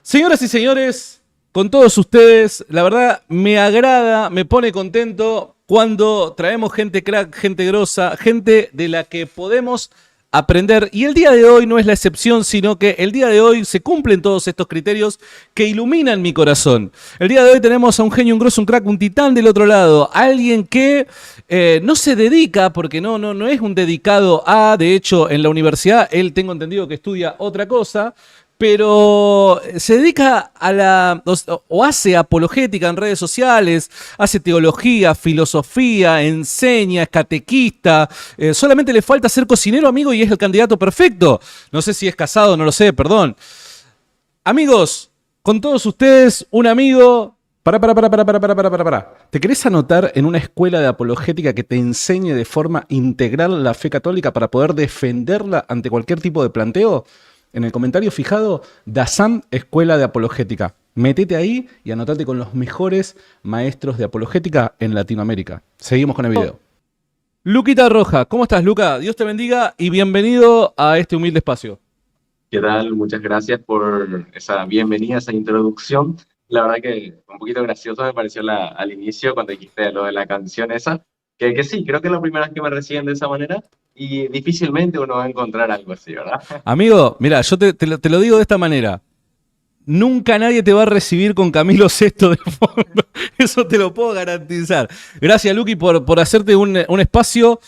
Señoras y señores, con todos ustedes, la verdad me agrada, me pone contento cuando traemos gente crack, gente grosa, gente de la que podemos aprender. Y el día de hoy no es la excepción, sino que el día de hoy se cumplen todos estos criterios que iluminan mi corazón. El día de hoy tenemos a un genio, un grosso, un crack, un titán del otro lado. Alguien que no se dedica, porque no es un dedicado a, de hecho, en la universidad, él tengo entendido que estudia otra cosa, pero se dedica a o hace apologética en redes sociales, hace teología, filosofía, enseña, es catequista, solamente le falta ser cocinero, amigo, y es el candidato perfecto. No sé si es casado, no lo sé, perdón. Amigos, con todos ustedes, un amigo. Para. ¿Te querés anotar en una escuela de apologética que te enseñe de forma integral la fe católica para poder defenderla ante cualquier tipo de planteo? En el comentario fijado, Dazam Escuela de Apologética. Métete ahí y anotate con los mejores maestros de apologética en Latinoamérica. Seguimos con el video. Luquita Roja, ¿cómo estás, Luca? Dios te bendiga y bienvenido a este humilde espacio. ¿Qué tal? Muchas gracias por esa bienvenida, esa introducción. La verdad que un poquito gracioso me pareció al inicio cuando dijiste lo de la canción esa, que sí, creo que es la primera vez que me reciben de esa manera y difícilmente uno va a encontrar algo así, ¿verdad? Amigo, mira, yo te lo digo de esta manera. Nunca nadie te va a recibir con Camilo Sesto de fondo. Eso te lo puedo garantizar. Gracias, Luqui, por hacerte un espacio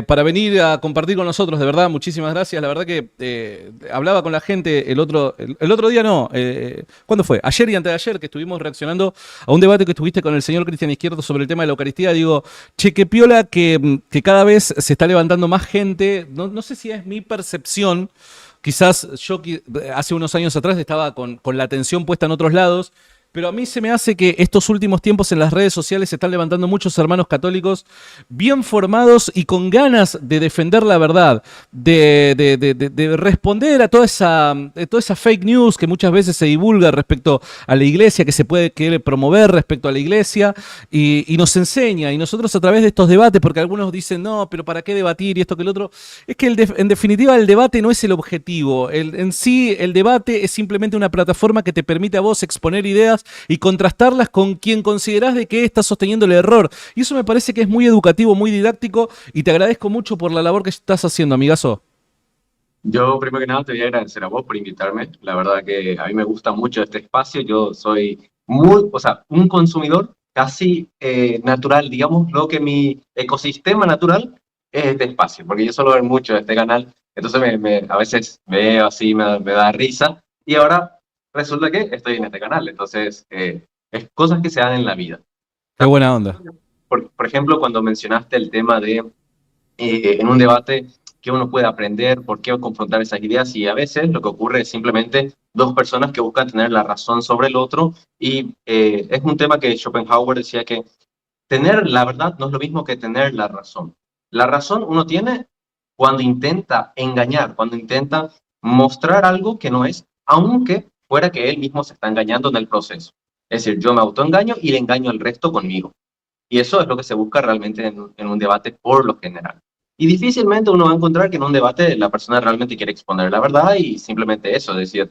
para venir a compartir con nosotros. De verdad, muchísimas gracias. La verdad que hablaba con la gente el otro día, no. ¿Cuándo fue? Ayer y antes de ayer, que estuvimos reaccionando a un debate que tuviste con el señor Cristian Izquierdo sobre el tema de la Eucaristía. Digo, che, qué piola que cada vez se está levantando más gente. No sé si es mi percepción. Quizás yo hace unos años atrás estaba con la atención puesta en otros lados, pero a mí se me hace que estos últimos tiempos en las redes sociales se están levantando muchos hermanos católicos bien formados y con ganas de defender la verdad, de responder a toda esa fake news que muchas veces se divulga respecto a la iglesia, que se puede querer promover respecto a la iglesia, y nos enseña, y nosotros a través de estos debates, porque algunos dicen, no, pero ¿para qué debatir y esto que el otro? Es que en definitiva el debate no es el objetivo, en sí el debate es simplemente una plataforma que te permite a vos exponer ideas y contrastarlas con quien considerás de que está sosteniendo el error. Y eso me parece que es muy educativo, muy didáctico, y te agradezco mucho por la labor que estás haciendo, amigazo. Yo, primero que nada, te voy a agradecer a vos por invitarme. La verdad que a mí me gusta mucho este espacio. Yo soy un consumidor casi natural, digamos, lo que mi ecosistema natural es este espacio, porque yo suelo ver mucho este canal, entonces a veces veo así, me da risa, y ahora resulta que estoy en este canal, entonces es cosas que se dan en la vida. Qué buena onda. Por ejemplo, cuando mencionaste el tema de en un debate qué uno puede aprender, por qué confrontar esas ideas, y a veces lo que ocurre es simplemente dos personas que buscan tener la razón sobre el otro, y es un tema que Schopenhauer decía que tener la verdad no es lo mismo que tener la razón. La razón uno tiene cuando intenta engañar, cuando intenta mostrar algo que no es, aunque fuera que él mismo se está engañando en el proceso. Es decir, yo me autoengaño y le engaño al resto conmigo. Y eso es lo que se busca realmente en un debate por lo general. Y difícilmente uno va a encontrar que en un debate la persona realmente quiere exponer la verdad y simplemente eso, es decir,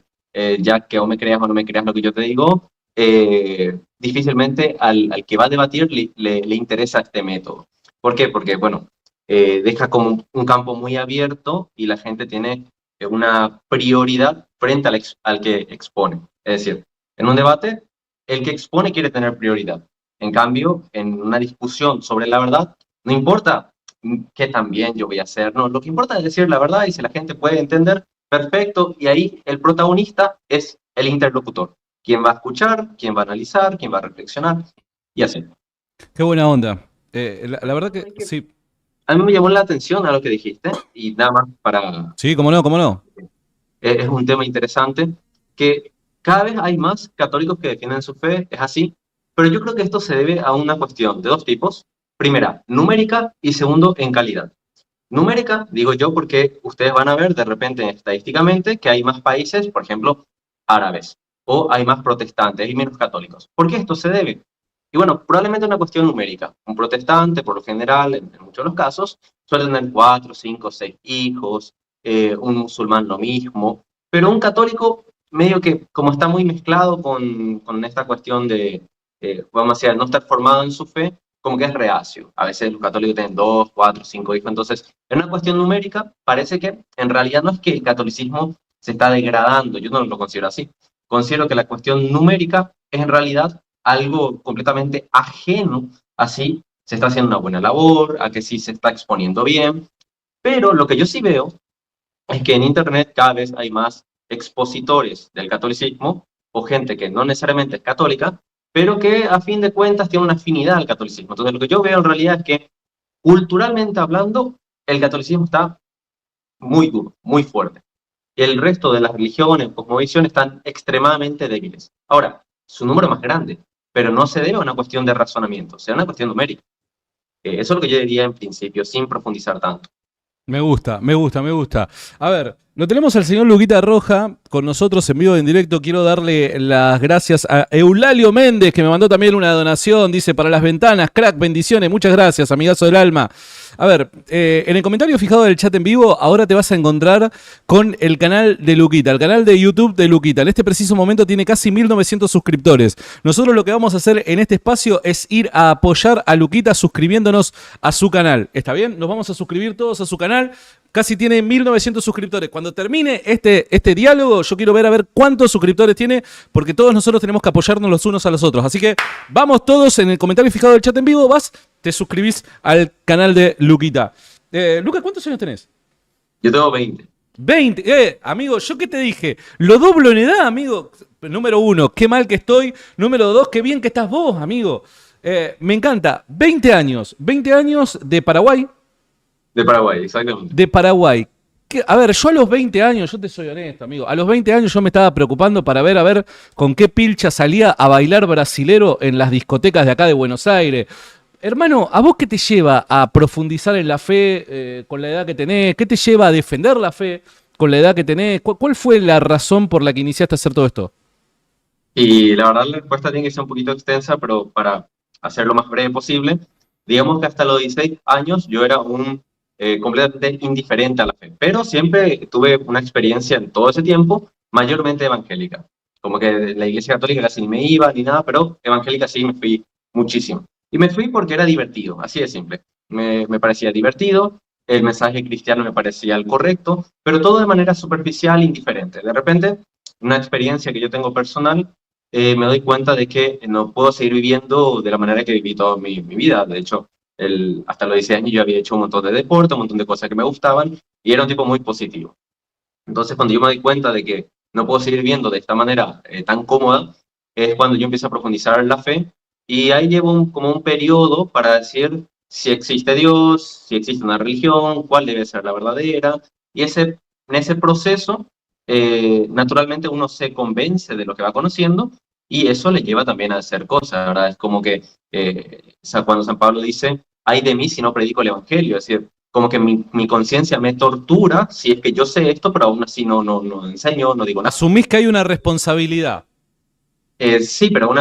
ya que o me creas o no me creas lo que yo te digo, difícilmente al que va a debatir le interesa este método. ¿Por qué? Porque, bueno, deja como un campo muy abierto y la gente tiene una prioridad frente al que expone. Es decir, en un debate, el que expone quiere tener prioridad. En cambio, en una discusión sobre la verdad, no importa qué tan bien yo voy a hacer, no, lo que importa es decir la verdad y si la gente puede entender, perfecto, y ahí el protagonista es el interlocutor, quien va a escuchar, quien va a analizar, quien va a reflexionar, y así. Qué buena onda. La verdad que sí. A mí me llamó la atención a lo que dijiste, y nada más para... Sí, cómo no, cómo no. Es un tema interesante, que cada vez hay más católicos que defienden su fe, es así, pero yo creo que esto se debe a una cuestión de dos tipos. Primera, numérica y segundo, en calidad. Numérica, digo yo, porque ustedes van a ver de repente estadísticamente que hay más países, por ejemplo, árabes, o hay más protestantes y menos católicos. ¿Por qué esto se debe? Y bueno, probablemente una cuestión numérica. Un protestante, por lo general, en muchos de los casos, suele tener 4, 5, 6 hijos, un musulmán lo mismo, pero un católico medio que como está muy mezclado con esta cuestión de, vamos a decir, no estar formado en su fe, como que es reacio. A veces los católicos tienen 2, 4, 5 hijos. Entonces, en una cuestión numérica, parece que en realidad no es que el catolicismo se está degradando, yo no lo considero así. Considero que la cuestión numérica es en realidad algo completamente ajeno, así se está haciendo una buena labor, a que sí se está exponiendo bien, pero lo que yo sí veo es que en Internet cada vez hay más expositores del catolicismo o gente que no necesariamente es católica, pero que a fin de cuentas tiene una afinidad al catolicismo. Entonces lo que yo veo en realidad es que culturalmente hablando, el catolicismo está muy duro, muy fuerte. El resto de las religiones, cosmovisiones están extremadamente débiles. Ahora, su número es más grande, pero no se debe a una cuestión de razonamiento, sea una cuestión numérica. Eso es lo que yo diría en principio, sin profundizar tanto. Me gusta, me gusta, me gusta. A ver, lo tenemos al señor Luquita Roja con nosotros en vivo en directo. Quiero darle las gracias a Eulalio Méndez, que me mandó también una donación. Dice, para las ventanas, crack, bendiciones. Muchas gracias, amigazo del alma. A ver, en el comentario fijado del chat en vivo, ahora te vas a encontrar con el canal de Luquita, el canal de YouTube de Luquita. En este preciso momento tiene casi 1900 suscriptores. Nosotros lo que vamos a hacer en este espacio es ir a apoyar a Luquita suscribiéndonos a su canal. ¿Está bien? Nos vamos a suscribir todos a su canal. Casi tiene 1900 suscriptores. Cuando termine este diálogo, yo quiero ver a ver cuántos suscriptores tiene, porque todos nosotros tenemos que apoyarnos los unos a los otros. Así que vamos todos en el comentario fijado del chat en vivo, vas, te suscribís al canal de Luquita. Luca, ¿cuántos años tenés? Yo tengo 20. 20, amigo, ¿yo qué te dije? Lo doblo en edad, amigo. Número 1, qué mal que estoy. Número 2, qué bien que estás vos, amigo. Me encanta. 20 años de Paraguay. De Paraguay, exactamente. De Paraguay. A ver, yo a los 20 años, yo te soy honesto, amigo, a los 20 años yo me estaba preocupando para ver, a ver, con qué pilcha salía a bailar brasilero en las discotecas de acá de Buenos Aires. Hermano, ¿a vos qué te lleva a profundizar en la fe con la edad que tenés? ¿Qué te lleva a defender la fe con la edad que tenés? ¿Cuál fue la razón por la que iniciaste a hacer todo esto? Y la verdad la respuesta tiene que ser un poquito extensa, pero para hacerlo lo más breve posible, digamos que hasta los 16 años yo era un completamente indiferente a la fe, pero siempre tuve una experiencia en todo ese tiempo mayormente evangélica. Como que la iglesia católica casi ni me iba ni nada, pero evangélica sí me fui muchísimo. Y me fui porque era divertido, así de simple. Me parecía divertido, el mensaje cristiano me parecía el correcto, pero todo de manera superficial, indiferente. De repente, una experiencia que yo tengo personal, me doy cuenta de que no puedo seguir viviendo de la manera que viví toda mi vida. De hecho, hasta los 16 años yo había hecho un montón de deporte, un montón de cosas que me gustaban, y era un tipo muy positivo. Entonces, cuando yo me doy cuenta de que no puedo seguir viviendo de esta manera tan cómoda, es cuando yo empiezo a profundizar en la fe, y ahí llevo como un periodo para decir si existe Dios, si existe una religión, cuál debe ser la verdadera, y en ese proceso, naturalmente uno se convence de lo que va conociendo, y eso le lleva también a hacer cosas, ¿verdad? Es como que cuando San Pablo dice, ay de mí si no predico el Evangelio, es decir, como que mi conciencia me tortura si es que yo sé esto, pero aún así no enseño, no digo nada. Asumís que hay una responsabilidad. Sí, pero o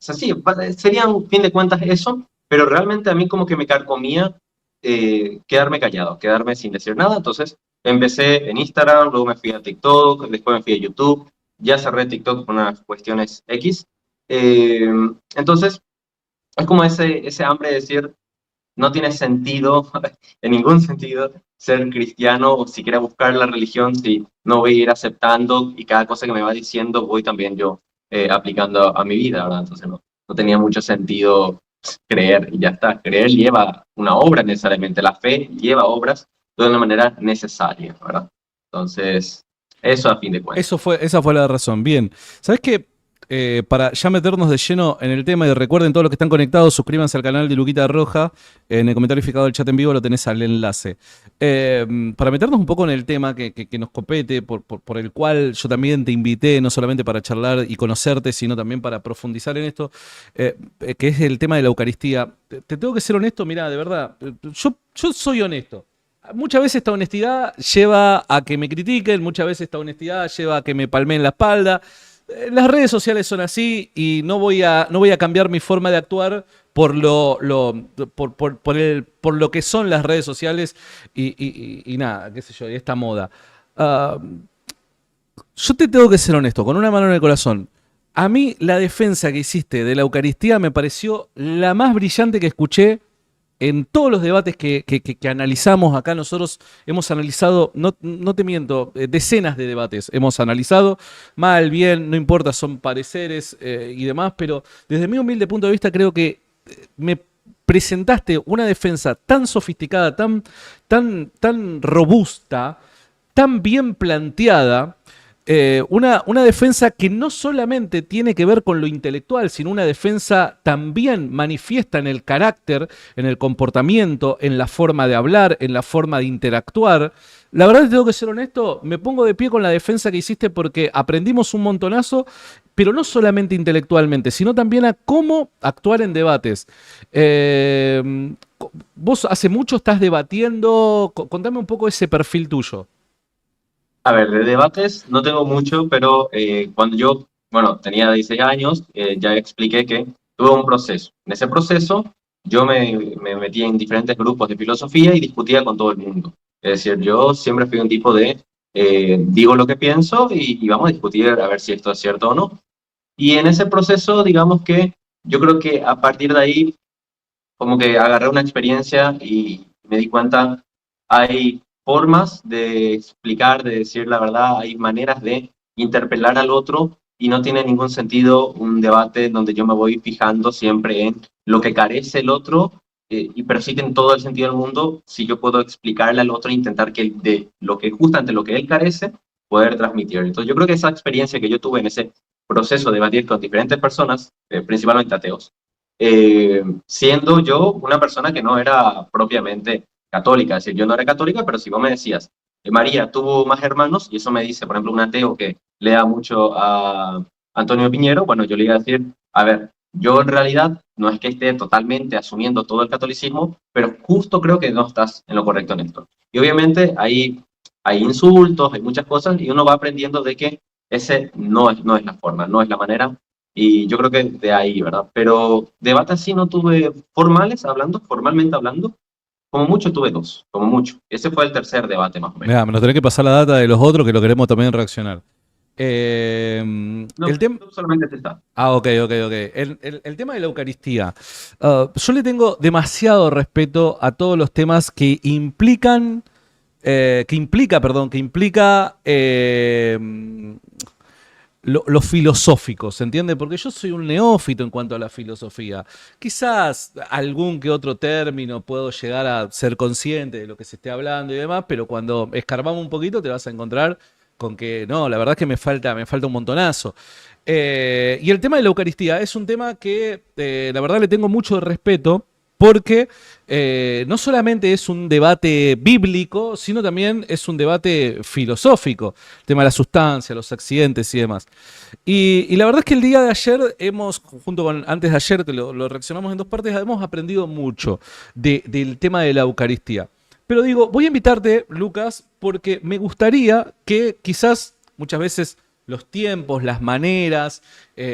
sea, sí, sería un fin de cuentas eso, pero realmente a mí como que me carcomía quedarme callado, quedarme sin decir nada. Entonces empecé en Instagram, luego me fui a TikTok, después me fui a YouTube, ya cerré TikTok por unas cuestiones X. Eh, entonces es como ese hambre de decir, no tiene sentido, en ningún sentido, ser cristiano o siquiera buscar la religión si no voy a ir aceptando y cada cosa que me va diciendo voy también yo aplicando a mi vida, ¿verdad? Entonces no tenía mucho sentido creer y ya está. Creer lleva una obra necesariamente, la fe lleva obras de una manera necesaria, ¿verdad? Entonces, eso a fin de cuentas. Esa fue la razón. Bien. ¿Sabes qué? Para ya meternos de lleno en el tema y recuerden todos los que están conectados, suscríbanse al canal de Luquita Roja. En el comentario fijado del chat en vivo lo tenés al enlace. Para meternos un poco en el tema que nos compete, por el cual yo también te invité, no solamente para charlar y conocerte, sino también para profundizar en esto, que es el tema de la Eucaristía. Te tengo que ser honesto, mira, de verdad, yo soy honesto. Muchas veces esta honestidad lleva a que me critiquen, muchas veces esta honestidad lleva a que me palmeen la espalda. Las redes sociales son así y no voy a cambiar mi forma de actuar por por lo que son las redes sociales y nada, qué sé yo, y esta moda. Uh, Yo te tengo que ser honesto, con una mano en el corazón. A mí la defensa que hiciste de la Eucaristía me pareció la más brillante que escuché en todos los debates que analizamos acá. Nosotros hemos analizado, no te miento, decenas de debates hemos analizado, mal, bien, no importa, son pareceres y demás, pero desde mi humilde punto de vista creo que me presentaste una defensa tan sofisticada, tan robusta, tan bien planteada, una defensa que no solamente tiene que ver con lo intelectual, sino una defensa también manifiesta en el carácter, en el comportamiento, en la forma de hablar, en la forma de interactuar. La verdad, tengo que ser honesto, me pongo de pie con la defensa que hiciste porque aprendimos un montonazo, pero no solamente intelectualmente, sino también a cómo actuar en debates. Eh, Vos hace mucho estás debatiendo, contame un poco ese perfil tuyo. A ver, de debates no tengo mucho, pero cuando yo, bueno, tenía 16 años, ya expliqué que tuve un proceso. En ese proceso yo me metí en diferentes grupos de filosofía y discutía con todo el mundo. Es decir, yo siempre fui un tipo de, digo lo que pienso y vamos a discutir a ver si esto es cierto o no. Y en ese proceso, digamos que yo creo que a partir de ahí como que agarré una experiencia y me di cuenta, hay formas de explicar, de decir la verdad, hay maneras de interpelar al otro y no tiene ningún sentido un debate donde yo me voy fijando siempre en lo que carece el otro, pero sí tiene todo el sentido del mundo si yo puedo explicarle al otro e intentar que de lo que justamente lo que él carece, poder transmitir. Entonces yo creo que esa experiencia que yo tuve en ese proceso de debatir con diferentes personas, principalmente ateos, siendo yo una persona que no era propiamente católica, es decir, yo no era católica, pero si vos me decías, María tuvo más hermanos, y eso me dice, por ejemplo, un ateo que lea mucho a Antonio Piñero, bueno, yo le iba a decir, a ver, yo en realidad no es que esté totalmente asumiendo todo el catolicismo, pero justo creo que no estás en lo correcto en esto. Y obviamente hay insultos, hay muchas cosas, y uno va aprendiendo de que ese no es la forma, no es la manera, y yo creo que de ahí, ¿verdad? Pero debates así no tuve formalmente hablando, como mucho tuve dos, como mucho. Ese fue el tercer debate más o menos. Mira, me nos tenés que pasar la data de los otros que lo queremos también reaccionar. No, El tema. solamente este está. Ah, ok, ok, ok. El tema de la Eucaristía. Yo le tengo demasiado respeto a todos los temas que implican. Que implica lo filosófico, ¿se entiende? Porque yo soy un neófito en cuanto a la filosofía. Quizás algún que otro término puedo llegar a ser consciente de lo que se esté hablando y demás, pero cuando escarbamos un poquito te vas a encontrar con que no, la verdad es que me falta un montonazo. Y el tema de la Eucaristía es un tema que la verdad le tengo mucho respeto porque no solamente es un debate bíblico, sino también es un debate filosófico, el tema de la sustancia, los accidentes y demás. Y la verdad es que el día de ayer hemos, junto con antes de ayer, que lo reaccionamos en dos partes, hemos aprendido mucho del tema de la Eucaristía. Pero digo, voy a invitarte, Lucas, porque me gustaría que quizás muchas veces los tiempos, las maneras,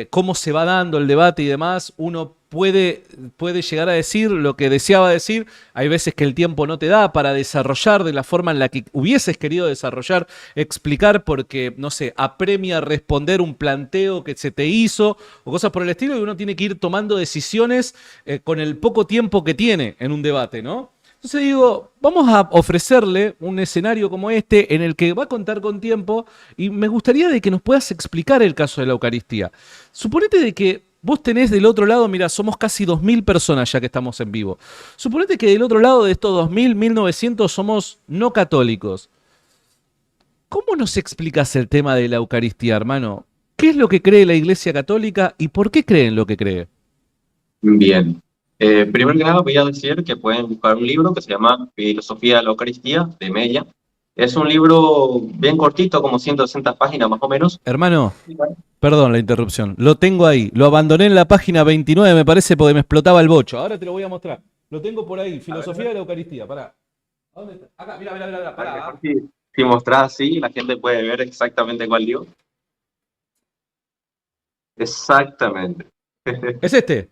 cómo se va dando el debate y demás, uno puede llegar a decir lo que deseaba decir. Hay veces que el tiempo no te da para desarrollar de la forma en la que hubieses querido desarrollar, explicar porque, no sé, apremia responder un planteo que se te hizo o cosas por el estilo y uno tiene que ir tomando decisiones con el poco tiempo que tiene en un debate, ¿no? Entonces digo, vamos a ofrecerle un escenario como este en el que va a contar con tiempo y me gustaría de que nos puedas explicar el caso de la Eucaristía. Suponete de que vos tenés del otro lado, mira, somos casi 2000 personas ya que estamos en vivo. Suponete que del otro lado de estos 2000, 1900 somos no católicos. ¿Cómo nos explicas el tema de la Eucaristía, hermano? ¿Qué es lo que cree la Iglesia Católica y por qué creen lo que cree? Bien. Primero que nada voy a decir que pueden buscar un libro que se llama Filosofía de la Eucaristía, de Mella. Es un libro bien cortito, como 160 páginas más o menos. Hermano, perdón la interrupción. Lo tengo ahí. Lo abandoné en la página 29, me parece, porque me explotaba el bocho. Ahora te lo voy a mostrar. Lo tengo por ahí. Filosofía de la Eucaristía. Pará. ¿A dónde está? Acá, mira, mira, mira. Pará. Si mostrás así, la gente puede ver exactamente cuál digo. Exactamente. ¿Es este?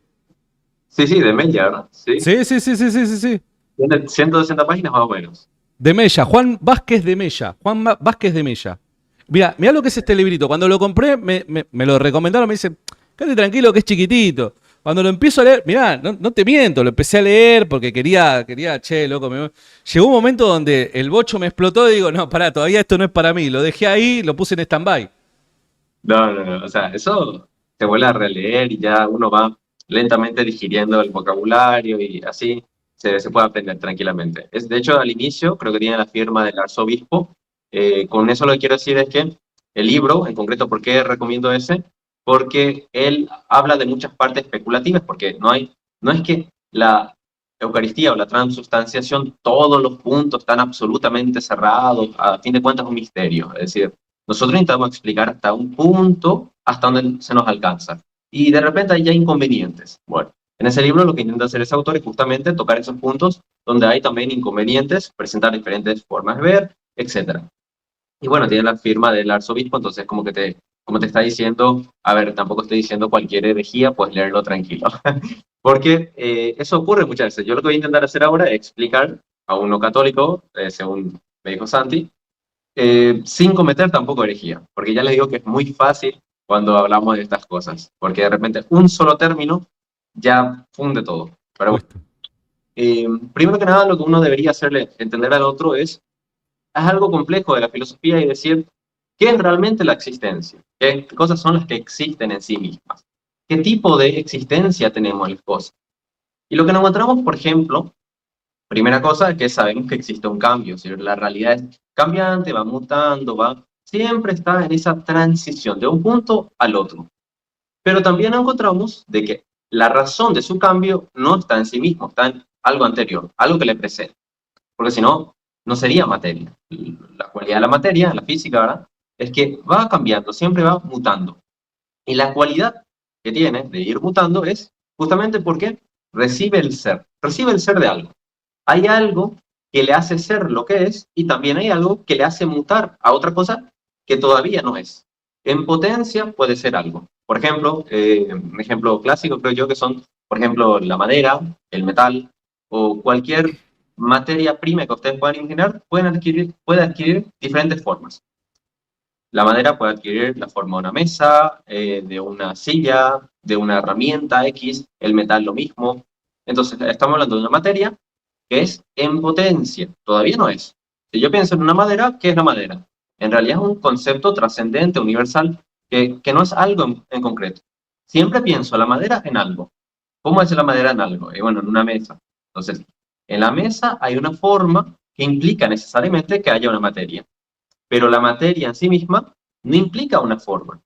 Sí, sí, de Mella, ¿verdad? Sí. Sí, sí, sí, sí, sí, sí, sí. Tiene 160 páginas más o menos. De Mella. Juan Vázquez de Mella. Vázquez de Mella. Mirá lo que es este librito. Cuando lo compré, me lo recomendaron, me dicen, quédate tranquilo que es chiquitito. Cuando lo empiezo a leer, mirá, no te miento, lo empecé a leer porque quería, che, loco. Llegó un momento donde el bocho me explotó y digo, no, pará, todavía esto no es para mí. Lo dejé ahí, lo puse en stand-by. No, no, no, o sea, eso se vuelve a releer y ya uno va lentamente digiriendo el vocabulario y así se puede aprender tranquilamente. De hecho, al inicio creo que tiene la firma del arzobispo. Con eso lo que quiero decir es que el libro, en concreto, ¿por qué recomiendo ese? Porque él habla de muchas partes especulativas, porque no es que la Eucaristía o la transubstanciación, todos los puntos están absolutamente cerrados, a fin de cuentas es un misterio, es decir, nosotros intentamos explicar hasta un punto, hasta donde se nos alcanza. Y de repente hay ya inconvenientes. Bueno, en ese libro lo que intenta hacer ese autor es justamente tocar esos puntos donde hay también inconvenientes, presentar diferentes formas de ver, etc. Y bueno, tiene la firma del arzobispo, entonces como te está diciendo, a ver, tampoco estoy diciendo cualquier herejía, pues leerlo tranquilo. Porque eso ocurre muchas veces. Yo lo que voy a intentar hacer ahora es explicar a un no católico, según me dijo Santi, sin cometer tampoco herejía, porque ya les digo que es muy fácil cuando hablamos de estas cosas, porque de repente un solo término ya funde todo. Pero bueno, primero que nada lo que uno debería hacerle entender al otro es algo complejo de la filosofía y decir, ¿qué es realmente la existencia? ¿Qué cosas son las que existen en sí mismas? ¿Qué tipo de existencia tenemos las cosas? Y lo que nos encontramos, por ejemplo, primera cosa es que sabemos que existe un cambio, ¿sí? La realidad es cambiante, va mutando, siempre está en esa transición de un punto al otro. Pero también encontramos de que la razón de su cambio no está en sí mismo, está en algo anterior, algo que le precede. Porque si no, no sería materia. La cualidad de la materia, la física, ¿verdad? Es que va cambiando, siempre va mutando. Y la cualidad que tiene de ir mutando es justamente porque recibe el ser de algo. Hay algo que le hace ser lo que es y también hay algo que le hace mutar a otra cosa que todavía no es. En potencia puede ser algo. Por ejemplo, un ejemplo clásico creo yo que son, por ejemplo, la madera, el metal o cualquier materia prima que ustedes puedan imaginar puede adquirir diferentes formas. La madera puede adquirir la forma de una mesa, de una silla, de una herramienta X, el metal lo mismo. Entonces, estamos hablando de una materia que es en potencia, todavía no es. Si yo pienso en una madera, ¿qué es la madera? En realidad es un concepto trascendente, universal, que no es algo en concreto. Siempre pienso la madera en algo. ¿Cómo es la madera en algo? Bueno, en una mesa. Entonces, en la mesa hay una forma que implica necesariamente que haya una materia. Pero la materia en sí misma no implica una forma.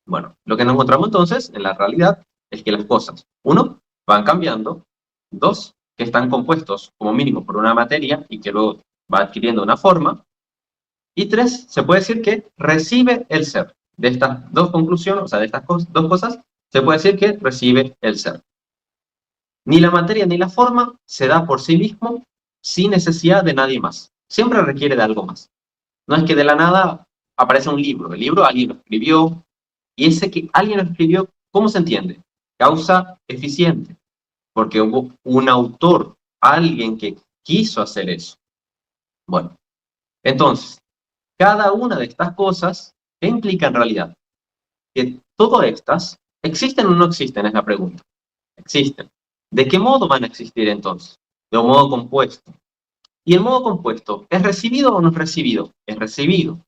Bueno, lo que nos encontramos entonces en la realidad es que las cosas, uno, van cambiando, dos, que están compuestos como mínimo por una materia y que luego va adquiriendo una forma, y tres, se puede decir que recibe el ser. De estas dos conclusiones, o sea, de estas dos cosas, se puede decir que recibe el ser. Ni la materia ni la forma se da por sí mismo sin necesidad de nadie más. Siempre requiere de algo más. No es que de la nada aparece un libro. El libro alguien lo escribió, y ese que alguien lo escribió, ¿cómo se entiende? Causa eficiente, porque hubo un autor, alguien que quiso hacer eso. Bueno, entonces, cada una de estas cosas, ¿qué implica en realidad? Que todas estas, ¿existen o no existen? Es la pregunta. Existen. ¿De qué modo van a existir entonces? De un modo compuesto. ¿Y el modo compuesto es recibido o no es recibido? Es recibido.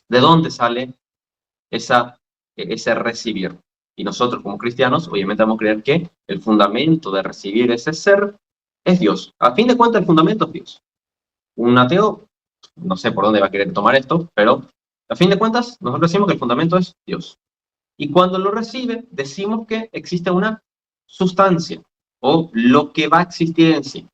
¿De dónde sale ese recibir? Y nosotros como cristianos, obviamente vamos a creer que el fundamento de recibir ese ser es Dios. A fin de cuentas, el fundamento es Dios. Un ateo, no sé por dónde va a querer tomar esto, pero a fin de cuentas, nosotros decimos que el fundamento es Dios. Y cuando lo recibe, decimos que existe una sustancia, o lo que va a existir en sí.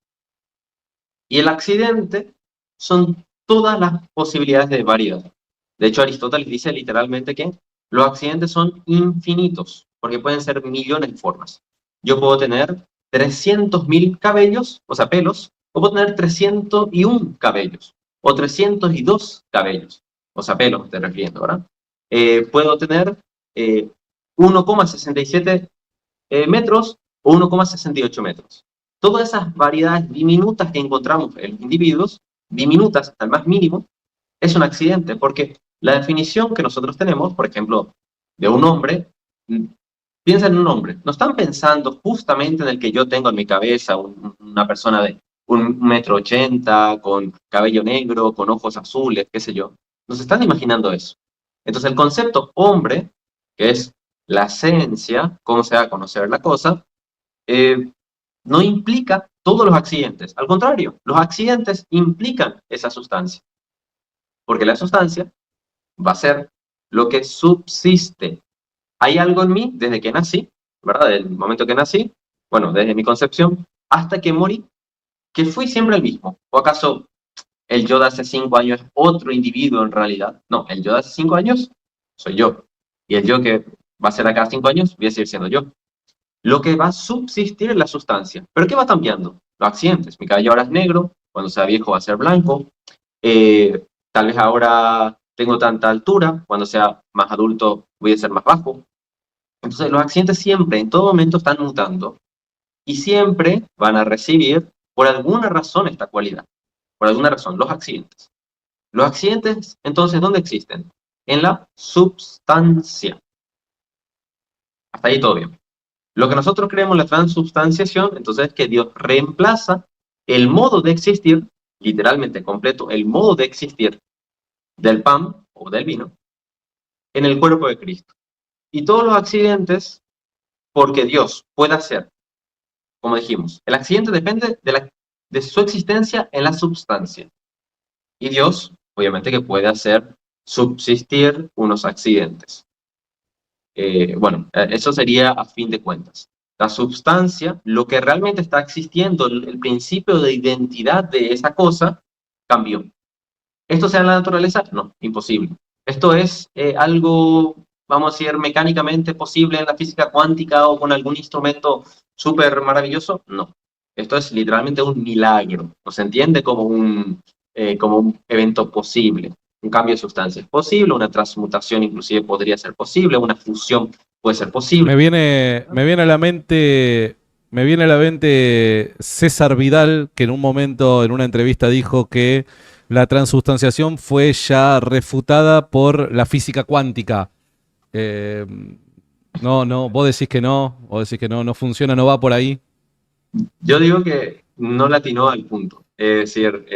Y el accidente son todas las posibilidades de variedad. De hecho, Aristóteles dice literalmente que los accidentes son infinitos, porque pueden ser millones de formas. Yo puedo tener 300.000 cabellos, o sea, pelos, o puedo tener 301 cabellos, o 302 cabellos, o sea, pelos, me estoy refiriendo, ¿verdad? Puedo tener 1,67 metros o 1,68 metros. Todas esas variedades diminutas que encontramos en los individuos, diminutas hasta el más mínimo, es un accidente, porque la definición que nosotros tenemos, por ejemplo, de un hombre, piensa en un hombre, no están pensando justamente en el que yo tengo en mi cabeza, una persona de 1,80 m, con cabello negro, con ojos azules, qué sé yo. Nos están imaginando eso. Entonces el concepto hombre, que es la esencia, cómo se va a conocer la cosa, no implica todos los accidentes. Al contrario, los accidentes implican esa sustancia, porque la sustancia va a ser lo que subsiste. Hay algo en mí desde que nací, ¿verdad? Desde el momento que nací, bueno, desde mi concepción, hasta que morí, que fui siempre el mismo. ¿O acaso el yo de hace 5 años es otro individuo en realidad? No, el yo de hace 5 años soy yo. Y el yo que va a ser acá 5 años, voy a seguir siendo yo. Lo que va a subsistir es la sustancia. ¿Pero qué va cambiando? Los accidentes. Mi cabello ahora es negro, cuando sea viejo va a ser blanco. Tal vez ahora tengo tanta altura, cuando sea más adulto voy a ser más bajo. Entonces los accidentes siempre, en todo momento, están mutando y siempre van a recibir, por alguna razón, esta cualidad. Por alguna razón, los accidentes. Los accidentes, entonces, ¿dónde existen? En la substancia. Hasta ahí todo bien. Lo que nosotros creemos en la transubstanciación, entonces, es que Dios reemplaza el modo de existir, literalmente completo, el modo de existir del pan o del vino, en el cuerpo de Cristo. Y todos los accidentes, porque Dios puede hacer, como dijimos, el accidente depende de su existencia en la substancia. Y Dios, obviamente, que puede hacer subsistir unos accidentes. Eso sería a fin de cuentas. La substancia, lo que realmente está existiendo, el principio de identidad de esa cosa, cambió. ¿Esto sea en la naturaleza? No, imposible. ¿Esto es algo, vamos a decir, mecánicamente posible en la física cuántica o con algún instrumento súper maravilloso? No. Esto es literalmente un milagro. No se entiende como un evento posible. Un cambio de sustancia es posible, una transmutación inclusive podría ser posible, una fusión puede ser posible. Me viene a la mente César Vidal, que en un momento, en una entrevista, dijo que la transubstanciación fue ya refutada por la física cuántica. Vos decís que no funciona, no va por ahí. Yo digo que no le atinó al punto. Es decir,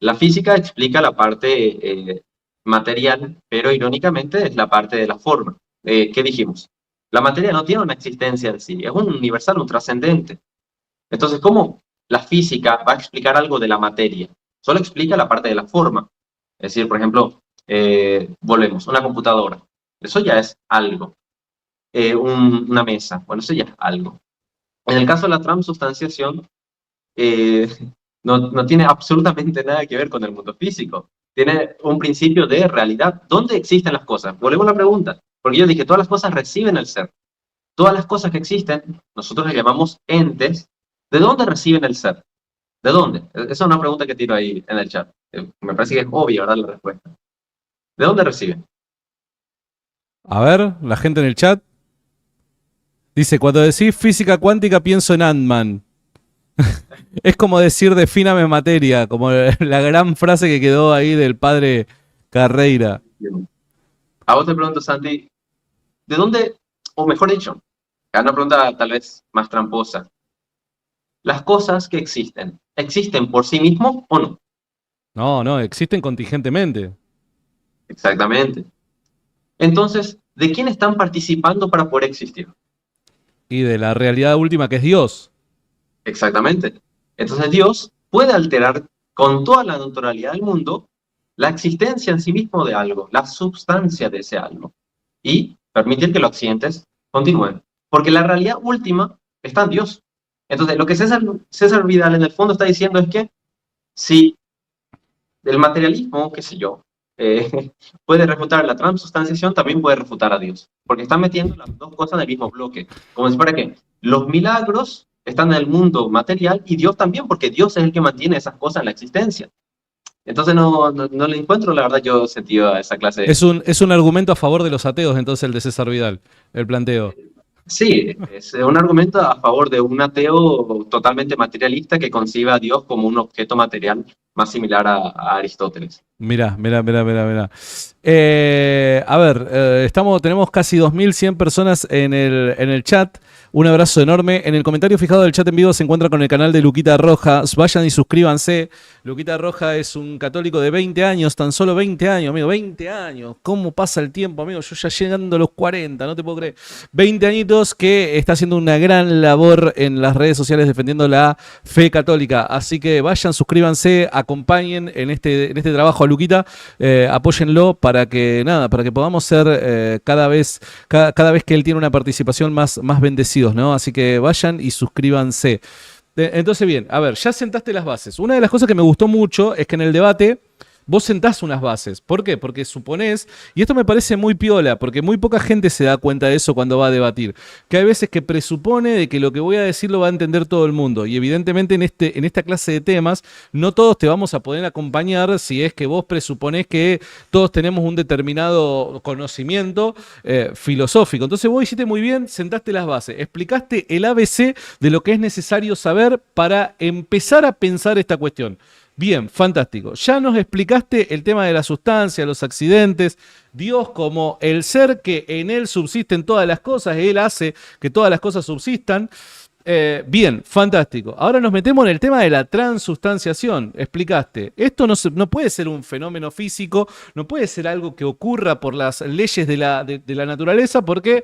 la física explica la parte material, pero irónicamente es la parte de la forma. ¿Qué dijimos? La materia no tiene una existencia en sí, es un universal, un trascendente. Entonces, ¿cómo la física va a explicar algo de la materia? Solo explica la parte de la forma. Es decir, por ejemplo, volvemos, una computadora. Eso ya es algo. Una mesa, bueno, eso ya es algo. En el caso de la transubstanciación, no tiene absolutamente nada que ver con el mundo físico. Tiene un principio de realidad. ¿Dónde existen las cosas? Volvemos a la pregunta. Porque yo dije, todas las cosas reciben el ser. Todas las cosas que existen, nosotros les llamamos entes. ¿De dónde reciben el ser? ¿De dónde? Esa es una pregunta que tiro ahí en el chat. Me parece que es obvia, ¿verdad? La respuesta. ¿De dónde reciben? A ver, la gente en el chat dice, cuando decís física cuántica pienso en Ant-Man. Es como decir defíname materia, como la gran frase que quedó ahí del padre Carreira. A vos te pregunto, Santi, ¿de dónde, o mejor dicho, es una pregunta tal vez más tramposa, las cosas que existen por sí mismos o no? No, existen contingentemente. Exactamente. Entonces, ¿de quién están participando para poder existir? Y de la realidad última que es Dios. Exactamente. Entonces Dios puede alterar con toda la naturalidad del mundo la existencia en sí mismo de algo, la substancia de ese algo, y permitir que los accidentes continúen. Porque la realidad última está en Dios. Entonces, lo que César Vidal en el fondo está diciendo es que si el materialismo, qué sé yo, puede refutar la transubstanciación, también puede refutar a Dios. Porque están metiendo las dos cosas en el mismo bloque. Como si fuera que los milagros están en el mundo material y Dios también, porque Dios es el que mantiene esas cosas en la existencia. Entonces no le encuentro, la verdad, yo sentido a esa clase. Es un argumento a favor de los ateos, entonces, el de César Vidal, el planteo. Sí, es un argumento a favor de un ateo totalmente materialista que concibe a Dios como un objeto material más similar a Aristóteles. Mirá, mirá, mirá, mirá, mirá. A ver, tenemos casi 2100 personas en el chat. Un abrazo enorme. En el comentario fijado del chat en vivo se encuentra con el canal de Luquita Roja. Vayan y suscríbanse. Luquita Roja es un católico de 20 años, tan solo 20 años, amigo. 20 años. ¿Cómo pasa el tiempo, amigo? Yo ya llegando a los 40, no te puedo creer. 20 añitos que está haciendo una gran labor en las redes sociales defendiendo la fe católica. Así que vayan, suscríbanse, acompañen en este trabajo a Luquita, apóyenlo para que nada, para que podamos ser cada vez que él tiene una participación más bendecidos, ¿no? Así que vayan y suscríbanse. Entonces, bien, a ver, ya sentaste las bases. Una de las cosas que me gustó mucho es que en el debate vos sentás unas bases. ¿Por qué? Porque suponés, y esto me parece muy piola, porque muy poca gente se da cuenta de eso cuando va a debatir, que hay veces que presupone de que lo que voy a decir lo va a entender todo el mundo. Y evidentemente en esta clase de temas no todos te vamos a poder acompañar si es que vos presuponés que todos tenemos un determinado conocimiento filosófico. Entonces vos hiciste muy bien, sentaste las bases, explicaste el ABC de lo que es necesario saber para empezar a pensar esta cuestión. Bien, fantástico. Ya nos explicaste el tema de la sustancia, los accidentes, Dios como el ser que en Él subsisten todas las cosas, Él hace que todas las cosas subsistan. Bien, fantástico. Ahora nos metemos en el tema de la transustanciación. Explicaste. Esto no puede ser un fenómeno físico, no puede ser algo que ocurra por las leyes de la naturaleza, porque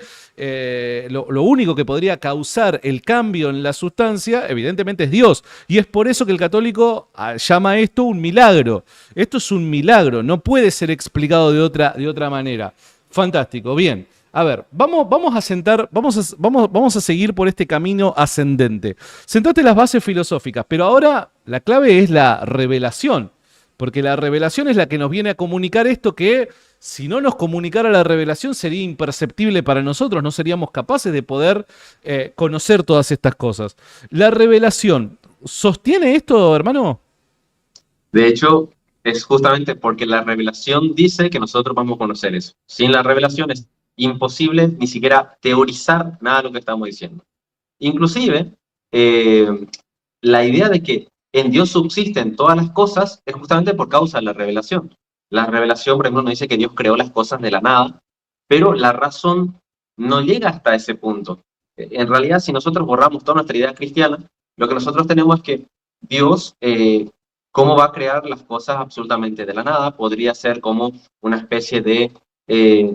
lo único que podría causar el cambio en la sustancia, evidentemente, es Dios. Y es por eso que el católico llama esto un milagro. Esto es un milagro, no puede ser explicado de otra manera. Fantástico, bien. A ver, vamos a seguir por este camino ascendente. Sentaste las bases filosóficas, pero ahora la clave es la revelación, porque la revelación es la que nos viene a comunicar esto que si no nos comunicara la revelación sería imperceptible para nosotros, no seríamos capaces de poder conocer todas estas cosas. La revelación, ¿sostiene esto, hermano? De hecho, es justamente porque la revelación dice que nosotros vamos a conocer eso. Sin la revelación es imposible ni siquiera teorizar nada de lo que estamos diciendo. Inclusive, eh, la idea de que en Dios subsisten todas las cosas es justamente por causa de la revelación. La revelación, por ejemplo, nos dice que Dios creó las cosas de la nada, pero la razón no llega hasta ese punto. En realidad, si nosotros borramos toda nuestra idea cristiana, lo que nosotros tenemos es que Dios, ¿cómo va a crear las cosas absolutamente de la nada? Podría ser como una especie de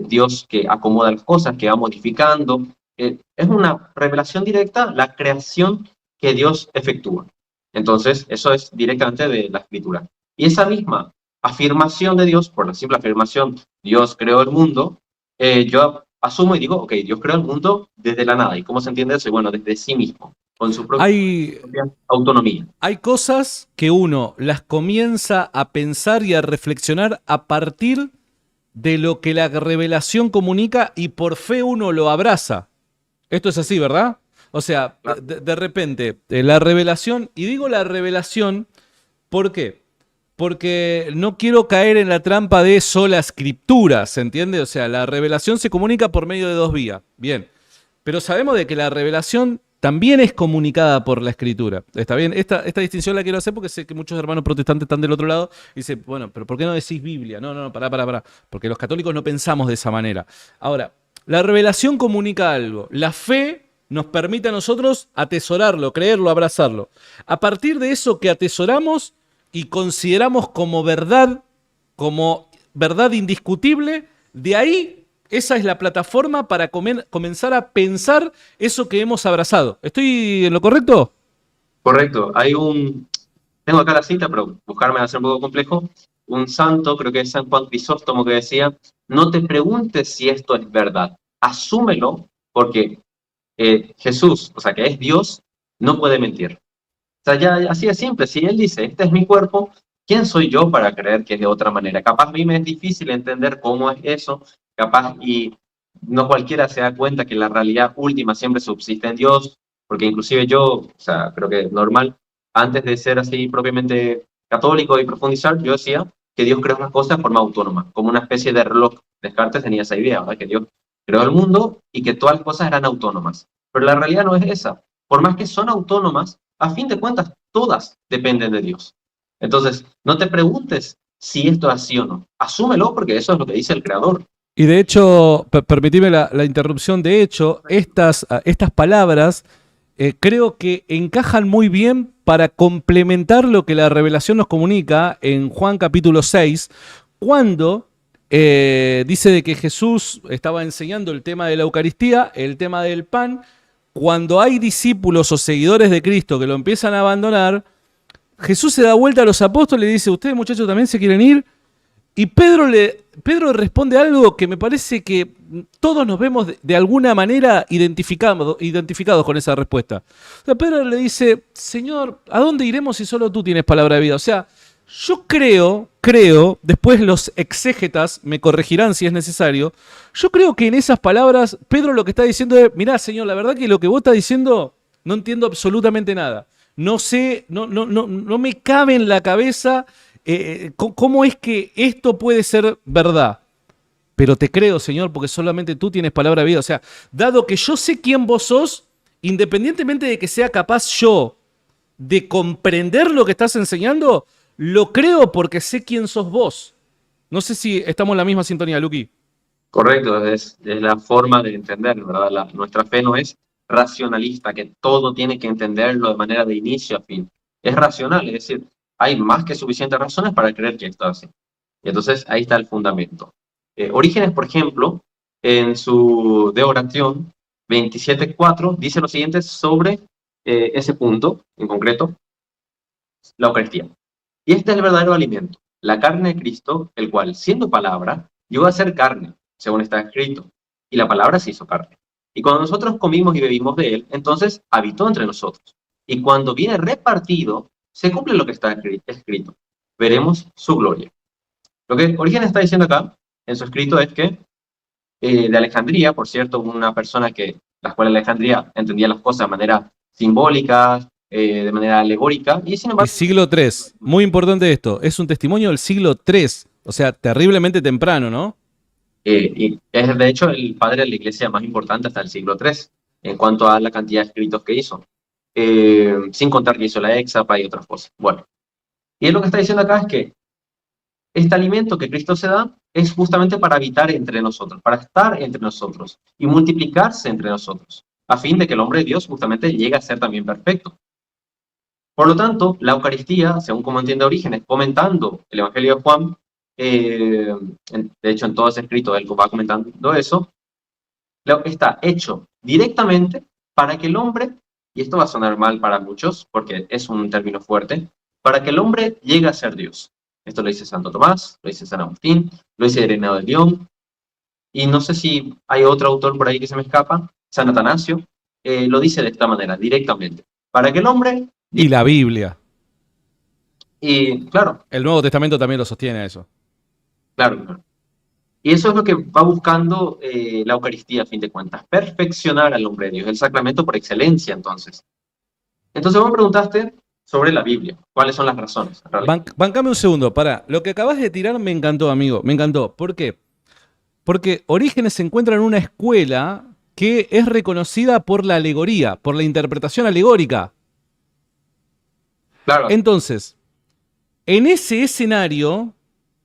Dios que acomoda las cosas, que va modificando. Es una revelación directa, la creación que Dios efectúa. Entonces, eso es directamente de la escritura. Y esa misma afirmación de Dios, por la simple afirmación, Dios creó el mundo, yo asumo y digo, ok, Dios creó el mundo desde la nada. ¿Y cómo se entiende eso? Bueno, desde sí mismo, con su propia Hay, autonomía. hay cosas que uno las comienza a pensar y a reflexionar a partir de lo que la revelación comunica y por fe uno lo abraza. Esto es así, ¿verdad? O sea, de repente, la revelación, y digo la revelación, ¿por qué? Porque no quiero caer en la trampa de sola escritura, ¿se entiende? O sea, la revelación se comunica por medio de dos vías. Bien, pero sabemos de que la revelación también es comunicada por la escritura. ¿Está bien? Esta distinción la quiero hacer porque sé que muchos hermanos protestantes están del otro lado y dicen, bueno, pero ¿por qué no decís Biblia? No, pará. Porque los católicos no pensamos de esa manera. Ahora, la revelación comunica algo. La fe nos permite a nosotros atesorarlo, creerlo, abrazarlo. A partir de eso que atesoramos y consideramos como verdad indiscutible, de ahí esa es la plataforma para comenzar a pensar eso que hemos abrazado. ¿Estoy en lo correcto? Correcto. Tengo acá la cita, pero buscarme va a ser un poco complejo. Un santo, creo que es San Juan Crisóstomo, que decía, no te preguntes si esto es verdad, asúmelo, porque Jesús, o sea, que es Dios, no puede mentir. O sea, ya así de simple, si Él dice, este es mi cuerpo, ¿quién soy yo para creer que es de otra manera? Capaz a mí me es difícil entender cómo es eso, capaz y no cualquiera se da cuenta que la realidad última siempre subsiste en Dios, porque inclusive yo, o sea, creo que es normal, antes de ser así propiamente católico y profundizar, yo decía que Dios creó las cosas de forma autónoma, como una especie de reloj. Descartes tenía esa idea, ¿verdad? Que Dios creó el mundo y que todas las cosas eran autónomas. Pero la realidad no es esa. Por más que son autónomas, a fin de cuentas, todas dependen de Dios. Entonces, no te preguntes si esto es así o no. Asúmelo porque eso es lo que dice el Creador. Y de hecho, permitime la interrupción, de hecho, estas palabras creo que encajan muy bien para complementar lo que la revelación nos comunica en Juan capítulo 6, cuando dice de que Jesús estaba enseñando el tema de la Eucaristía, el tema del pan. Cuando hay discípulos o seguidores de Cristo que lo empiezan a abandonar, Jesús se da vuelta a los apóstoles y dice, ¿ustedes muchachos también se quieren ir? Y Pedro responde algo que me parece que todos nos vemos de alguna manera identificados con esa respuesta. O sea, Pedro le dice, Señor, ¿a dónde iremos si solo tú tienes palabra de vida? O sea, yo creo, después los exégetas me corregirán si es necesario, yo creo que en esas palabras Pedro lo que está diciendo es, mirá, Señor, la verdad que lo que vos estás diciendo no entiendo absolutamente nada. No sé, no me cabe en la cabeza cómo es que esto puede ser verdad. Pero te creo, Señor, porque solamente tú tienes palabra de vida. O sea, dado que yo sé quién vos sos, independientemente de que sea capaz yo de comprender lo que estás enseñando, lo creo porque sé quién sos vos. No sé si estamos en la misma sintonía, Luqui. Correcto, es la forma de entender, ¿verdad? Nuestra fe no es racionalista, que todo tiene que entenderlo de manera de inicio a fin. Es racional, es decir, hay más que suficientes razones para creer que esto es así. Y entonces ahí está el fundamento. Orígenes, por ejemplo, en su De Oración 27.4 dice lo siguiente sobre ese punto en concreto, la Eucaristía. Y este es el verdadero alimento, la carne de Cristo, el cual, siendo palabra, llegó a ser carne, según está escrito, y la palabra se hizo carne. Y cuando nosotros comimos y bebimos de él, entonces habitó entre nosotros. Y cuando viene repartido, se cumple lo que está escrito. Veremos su gloria. Lo que Orígenes está diciendo acá, en su escrito, es que de Alejandría, por cierto, una persona que la escuela de Alejandría entendía las cosas de manera simbólica, de manera alegórica, y sin Y embargo, siglo III, muy importante esto, es un testimonio del siglo III, o sea, terriblemente temprano, ¿no? y es de hecho el padre de la iglesia más importante hasta el siglo III, en cuanto a la cantidad de escritos que hizo, sin contar que hizo la Éxapa y otras cosas. Bueno, y él lo que está diciendo acá es que este alimento que Cristo se da es justamente para habitar entre nosotros, para estar entre nosotros y multiplicarse entre nosotros, a fin de que el hombre de Dios justamente llegue a ser también perfecto. Por lo tanto, la Eucaristía, según como entiende Orígenes, comentando el Evangelio de Juan, de hecho en todo ese escrito él va comentando eso, está hecho directamente para que el hombre, y esto va a sonar mal para muchos, porque es un término fuerte, para que el hombre llegue a ser Dios. Esto lo dice Santo Tomás, lo dice San Agustín, lo dice Ireneo de León, y no sé si hay otro autor por ahí que se me escapa, San Atanasio, lo dice de esta manera, directamente. Para que el hombre... Y la Biblia. Y claro. El Nuevo Testamento también lo sostiene eso. Claro. Y eso es lo que va buscando la Eucaristía, a fin de cuentas, perfeccionar al hombre de Dios, el sacramento por excelencia, entonces. Entonces vos me preguntaste sobre la Biblia, ¿cuáles son las razones? Bancame un segundo, pará. Lo que acabas de tirar me encantó, amigo, me encantó. ¿Por qué? Porque Orígenes se encuentra en una escuela que es reconocida por la alegoría, por la interpretación alegórica. Claro. Entonces, en ese escenario,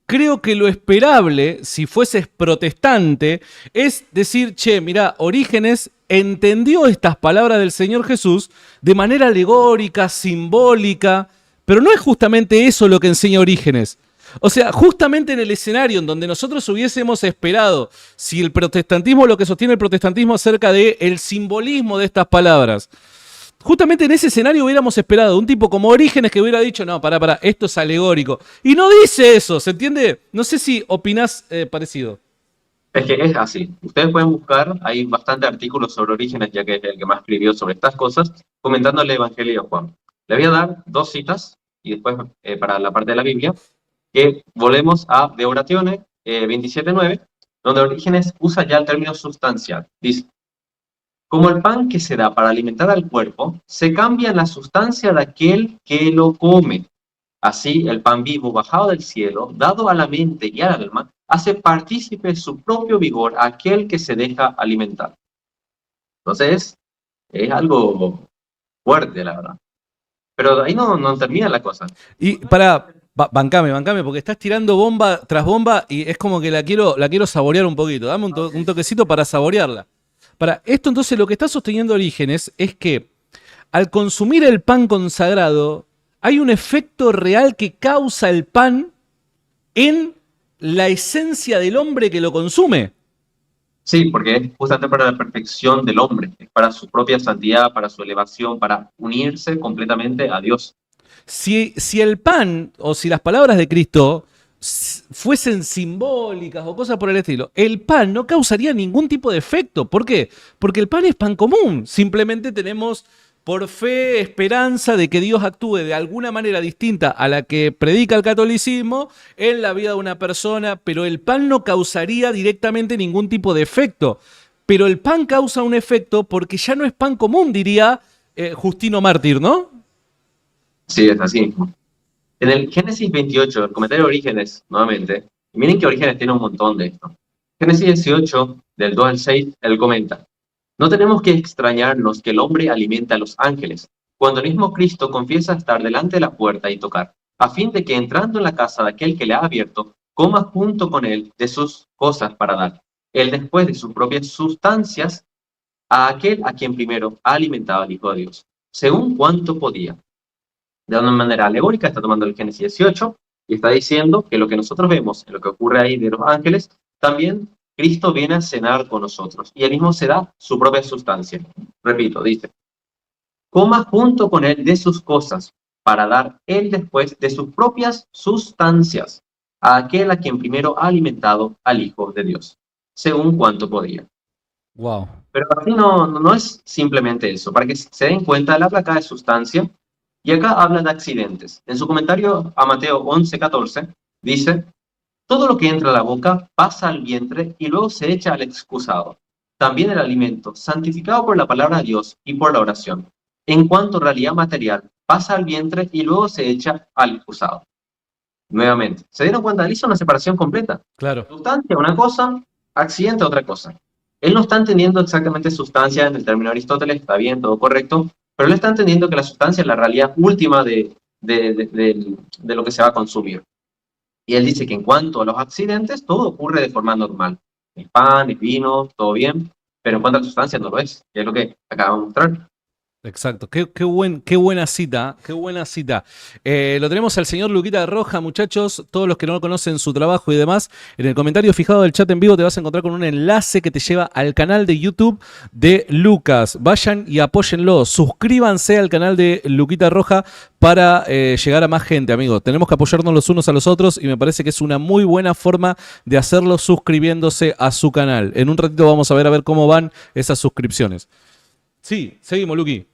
creo que lo esperable, si fueses protestante, es decir, che, mirá, Orígenes entendió estas palabras del Señor Jesús de manera alegórica, simbólica, pero no es justamente eso lo que enseña Orígenes. O sea, justamente en el escenario en donde nosotros hubiésemos esperado, si el protestantismo, lo que sostiene el protestantismo acerca del simbolismo de estas palabras, justamente en ese escenario hubiéramos esperado un tipo como Orígenes que hubiera dicho, no, pará, esto es alegórico. Y no dice eso, ¿se entiende? No sé si opinás parecido. Es que es así. Ustedes pueden buscar, hay bastantes artículos sobre Orígenes, ya que es el que más escribió sobre estas cosas, comentando el Evangelio de Juan. Le voy a dar 2 citas, y después para la parte de la Biblia, que volvemos a De Oraciones 27.9, donde Orígenes usa ya el término sustancial. Dice, como el pan que se da para alimentar al cuerpo, se cambia en la sustancia de aquel que lo come. Así, el pan vivo bajado del cielo, dado a la mente y al alma, hace partícipe de su propio vigor a aquel que se deja alimentar. Entonces, es algo fuerte, la verdad. Pero ahí no termina la cosa. Y bancame, porque estás tirando bomba tras bomba y es como que la quiero saborear un poquito. Dame un toquecito para saborearla. Para esto, entonces, lo que está sosteniendo Orígenes es que al consumir el pan consagrado, hay un efecto real que causa el pan en la esencia del hombre que lo consume. Sí, porque es justamente para la perfección del hombre, es para su propia santidad, para su elevación, para unirse completamente a Dios. Si el pan o si las palabras de Cristo fuesen simbólicas o cosas por el estilo, el pan no causaría ningún tipo de efecto. ¿Por qué? Porque el pan es pan común. Simplemente tenemos por fe, esperanza de que Dios actúe de alguna manera distinta a la que predica el catolicismo en la vida de una persona, pero el pan no causaría directamente ningún tipo de efecto. Pero el pan causa un efecto porque ya no es pan común, diría Justino Mártir, ¿no? Sí, es así. En el Génesis 28, el comentario de Orígenes, nuevamente, y miren que Orígenes tiene un montón de esto. Génesis 18, del 2 al 6, él comenta: no tenemos que extrañarnos que el hombre alimenta a los ángeles, cuando el mismo Cristo confiesa estar delante de la puerta y tocar, a fin de que entrando en la casa de aquel que le ha abierto, coma junto con él de sus cosas para dar, él después de sus propias sustancias, a aquel a quien primero ha alimentado al Hijo de Dios, según cuanto podía. De una manera alegórica está tomando el Génesis 18 y está diciendo que lo que nosotros vemos en lo que ocurre ahí de los ángeles, también Cristo viene a cenar con nosotros y él mismo se da su propia sustancia. Repito, dice: coma junto con él de sus cosas, para dar él después de sus propias sustancias a aquel a quien primero ha alimentado al Hijo de Dios, según cuanto podía. Wow. Pero así no es simplemente eso, para que se den cuenta, la placa de sustancia, y acá habla de accidentes. En su comentario a Mateo 11:14 dice: todo lo que entra a la boca pasa al vientre y luego se echa al excusado. También el alimento, santificado por la palabra de Dios y por la oración, en cuanto a realidad material, pasa al vientre y luego se echa al excusado. Nuevamente, ¿se dieron cuenta? Él hizo una separación completa. Claro. Sustancia, una cosa; accidente, otra cosa. Él no está entendiendo exactamente sustancia en el término de Aristóteles, está bien, todo correcto, pero él está entendiendo que la sustancia es la realidad última de lo que se va a consumir. Y él dice que en cuanto a los accidentes, todo ocurre de forma normal. El pan, el vino, todo bien, pero en cuanto a la sustancia no lo es, que es lo que acabamos de mostrar. Exacto, qué buena cita, qué buena cita. Lo tenemos al señor Luquita Roja, muchachos, todos los que no conocen su trabajo y demás, en el comentario fijado del chat en vivo te vas a encontrar con un enlace que te lleva al canal de YouTube de Lucas. Vayan y apóyenlo, suscríbanse al canal de Luquita Roja para llegar a más gente, amigos. Tenemos que apoyarnos los unos a los otros y me parece que es una muy buena forma de hacerlo suscribiéndose a su canal. En un ratito vamos a ver cómo van esas suscripciones. Sí, seguimos, Luqui.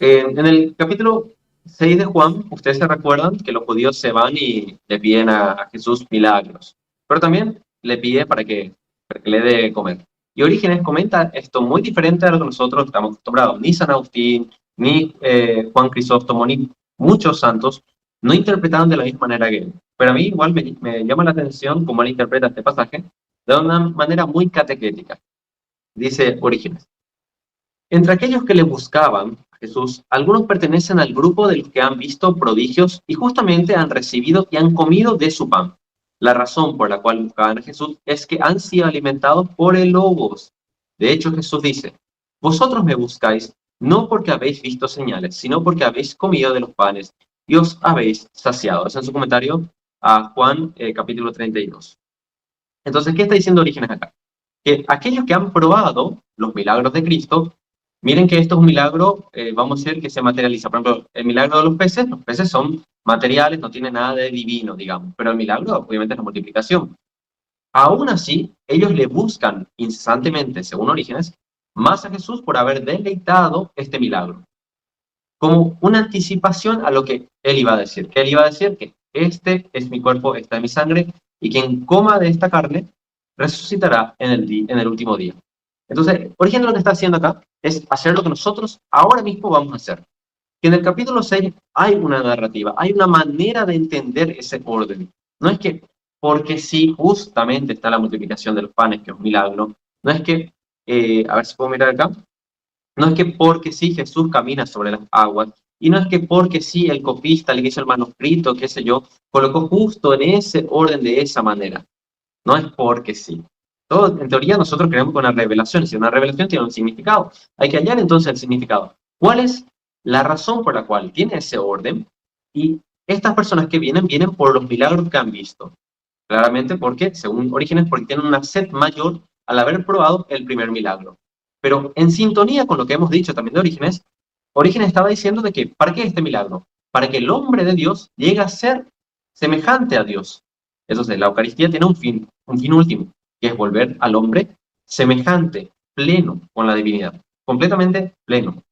En el capítulo 6 de Juan, ustedes se recuerdan que los judíos se van y le piden a Jesús milagros, pero también le pide para que le dé comer. Y Orígenes comenta esto muy diferente a lo que nosotros estamos acostumbrados. Ni San Agustín, ni Juan Crisóstomo, ni muchos santos no interpretaban de la misma manera que él. Pero a mí igual me llama la atención cómo él interpreta este pasaje de una manera muy catequética. Dice Orígenes: entre aquellos que le buscaban a Jesús, algunos pertenecen al grupo de los que han visto prodigios y justamente han recibido y han comido de su pan. La razón por la cual buscaban a Jesús es que han sido alimentados por el Logos. De hecho, Jesús dice: vosotros me buscáis no porque habéis visto señales, sino porque habéis comido de los panes y os habéis saciado. Eso en su comentario a Juan capítulo 32. Entonces, ¿qué está diciendo Orígenes acá? Que aquellos que han probado los milagros de Cristo, miren que esto es un milagro, vamos a decir, que se materializa. Por ejemplo, el milagro de los peces son materiales, no tienen nada de divino, digamos, pero el milagro obviamente es la multiplicación. Aún así, ellos le buscan incesantemente, según Orígenes, más a Jesús por haber deleitado este milagro, como una anticipación a lo que él iba a decir. Que él iba a decir que este es mi cuerpo, esta es mi sangre, y quien coma de esta carne resucitará en el último día. Entonces, Orígenes lo que está haciendo acá es hacer lo que nosotros ahora mismo vamos a hacer. Que en el capítulo 6 hay una narrativa, hay una manera de entender ese orden. No es que porque sí, justamente está la multiplicación de los panes, que es un milagro. No es que, a ver si puedo mirar acá, no es que porque sí Jesús camina sobre las aguas, y no es que porque sí el copista, el que hizo el manuscrito, qué sé yo, colocó justo en ese orden de esa manera. No es porque sí. Todo, en teoría nosotros creemos que una revelación, si una revelación tiene un significado, hay que hallar entonces el significado. ¿Cuál es la razón por la cual tiene ese orden? Y estas personas que vienen, vienen por los milagros que han visto. Claramente porque, según Orígenes, porque tienen una sed mayor al haber probado el primer milagro. Pero en sintonía con lo que hemos dicho también de Orígenes, Orígenes estaba diciendo de que, ¿para qué este milagro? Para que el hombre de Dios llegue a ser semejante a Dios. Entonces, la Eucaristía tiene un fin último, que es volver al hombre semejante, pleno con la divinidad, completamente pleno.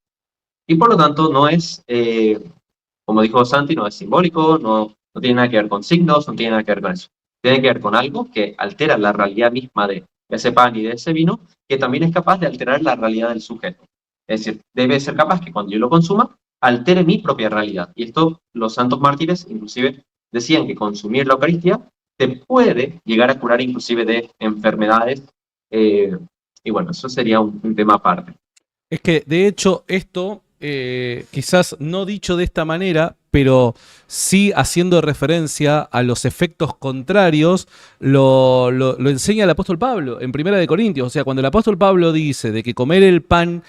Y por lo tanto, no es, como dijo Santi, no es simbólico, no tiene nada que ver con signos, no tiene nada que ver con eso. Tiene que ver con algo que altera la realidad misma de ese pan y de ese vino, que también es capaz de alterar la realidad del sujeto. Es decir, debe ser capaz que cuando yo lo consuma, altere mi propia realidad. Y esto los santos mártires inclusive decían que consumir la Eucaristía te puede llegar a curar inclusive de enfermedades. Y bueno, eso sería un tema aparte. Es que, de hecho, esto, quizás no dicho de esta manera, pero sí haciendo referencia a los efectos contrarios, lo enseña el apóstol Pablo en Primera de Corintios. O sea, cuando el apóstol Pablo dice de que comer el pan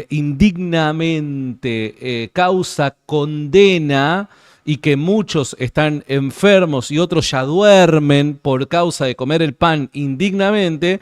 indignamente causa condena y que muchos están enfermos y otros ya duermen por causa de comer el pan indignamente,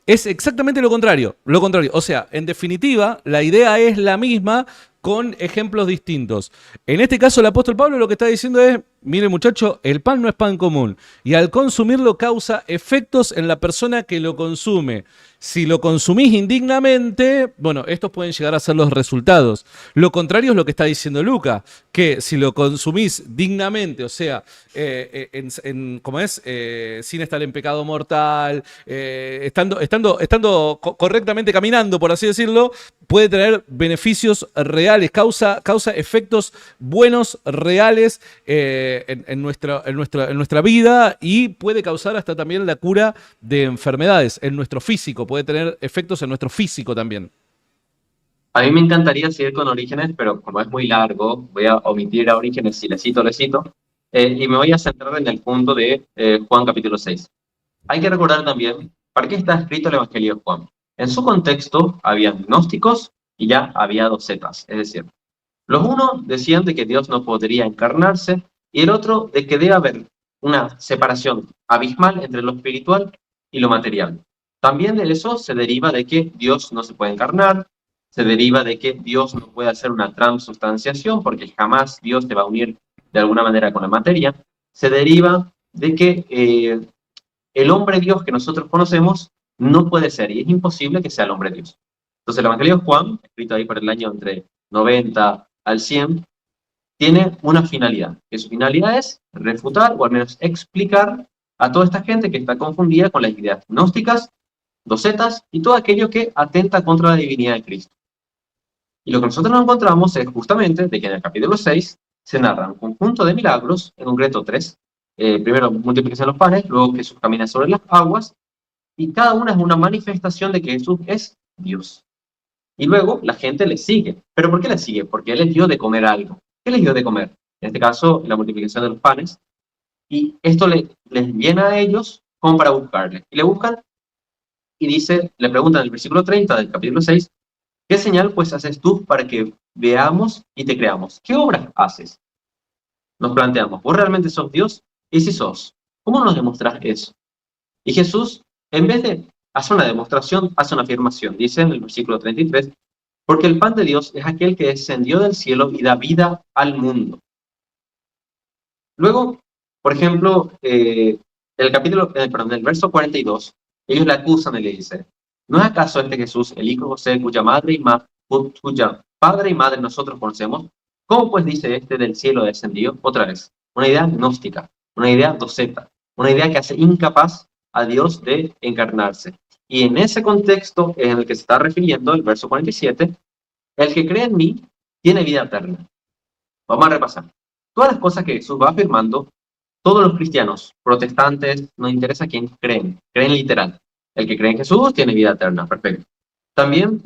es exactamente lo contrario, lo contrario. O sea, en definitiva, la idea es la misma con ejemplos distintos. En este caso, el apóstol Pablo lo que está diciendo es, mire muchacho, el pan no es pan común y al consumirlo causa efectos en la persona que lo consume. Si lo consumís indignamente, bueno, estos pueden llegar a ser los resultados. Lo contrario es lo que está diciendo Lucas, que si lo consumís dignamente, o sea, ¿cómo es? Sin estar en pecado mortal, estando correctamente caminando, por así decirlo, puede tener beneficios reales, causa efectos buenos, reales en nuestra vida y puede causar hasta también la cura de enfermedades en nuestro físico, puede tener efectos en nuestro físico también. A mí me encantaría seguir con Orígenes, pero como es muy largo, voy a omitir a Orígenes si le cito, y me voy a centrar en el punto de Juan capítulo 6. Hay que recordar también, ¿para qué está escrito el Evangelio de Juan? En su contexto, había gnósticos y ya había docetas, es decir, los unos decían de que Dios no podría encarnarse y el otro de que debe haber una separación abismal entre lo espiritual y lo material. También de eso se deriva de que Dios no se puede encarnar, se deriva de que Dios no puede hacer una transubstanciación porque jamás Dios te va a unir de alguna manera con la materia, se deriva de que el hombre Dios que nosotros conocemos no puede ser y es imposible que sea el hombre Dios. Entonces el Evangelio de Juan, escrito ahí por el año entre 90 al 100, tiene una finalidad, que su finalidad es refutar o al menos explicar a toda esta gente que está confundida con las ideas gnósticas, docetas y todo aquello que atenta contra la divinidad de Cristo. Y lo que nosotros nos encontramos es justamente de que en el capítulo 6 se narra un conjunto de milagros, en concreto 3. Primero multiplicación de los panes, luego Jesús camina sobre las aguas, y cada una es una manifestación de que Jesús es Dios. Y luego la gente le sigue. ¿Pero por qué le sigue? Porque Él les dio de comer algo. ¿Qué les dio de comer? En este caso, la multiplicación de los panes. Y esto les llena a ellos como para buscarle. Y le buscan y dice, le preguntan en el versículo 30 del capítulo 6, ¿qué señal pues haces tú para que veamos y te creamos? ¿Qué obras haces? Nos planteamos, ¿vos realmente sos Dios? Y si sos, ¿cómo nos demostrás eso? Y Jesús, en vez de hacer una demostración, hace una afirmación. Dice en el versículo 33, porque el pan de Dios es aquel que descendió del cielo y da vida al mundo. Luego, por ejemplo, el verso 42, ellos le acusan y le dicen, ¿no es acaso este Jesús el hijo de José cuya padre y madre nosotros conocemos? ¿Cómo pues dice este del cielo descendió? Otra vez, una idea gnóstica, una idea doceta, una idea que hace incapaz a Dios de encarnarse. Y en ese contexto en el que se está refiriendo el verso 47, el que cree en mí tiene vida eterna. Vamos a repasar. Todas las cosas que Jesús va afirmando todos los cristianos, protestantes, no interesa quién creen literal. El que cree en Jesús tiene vida eterna, perfecto. También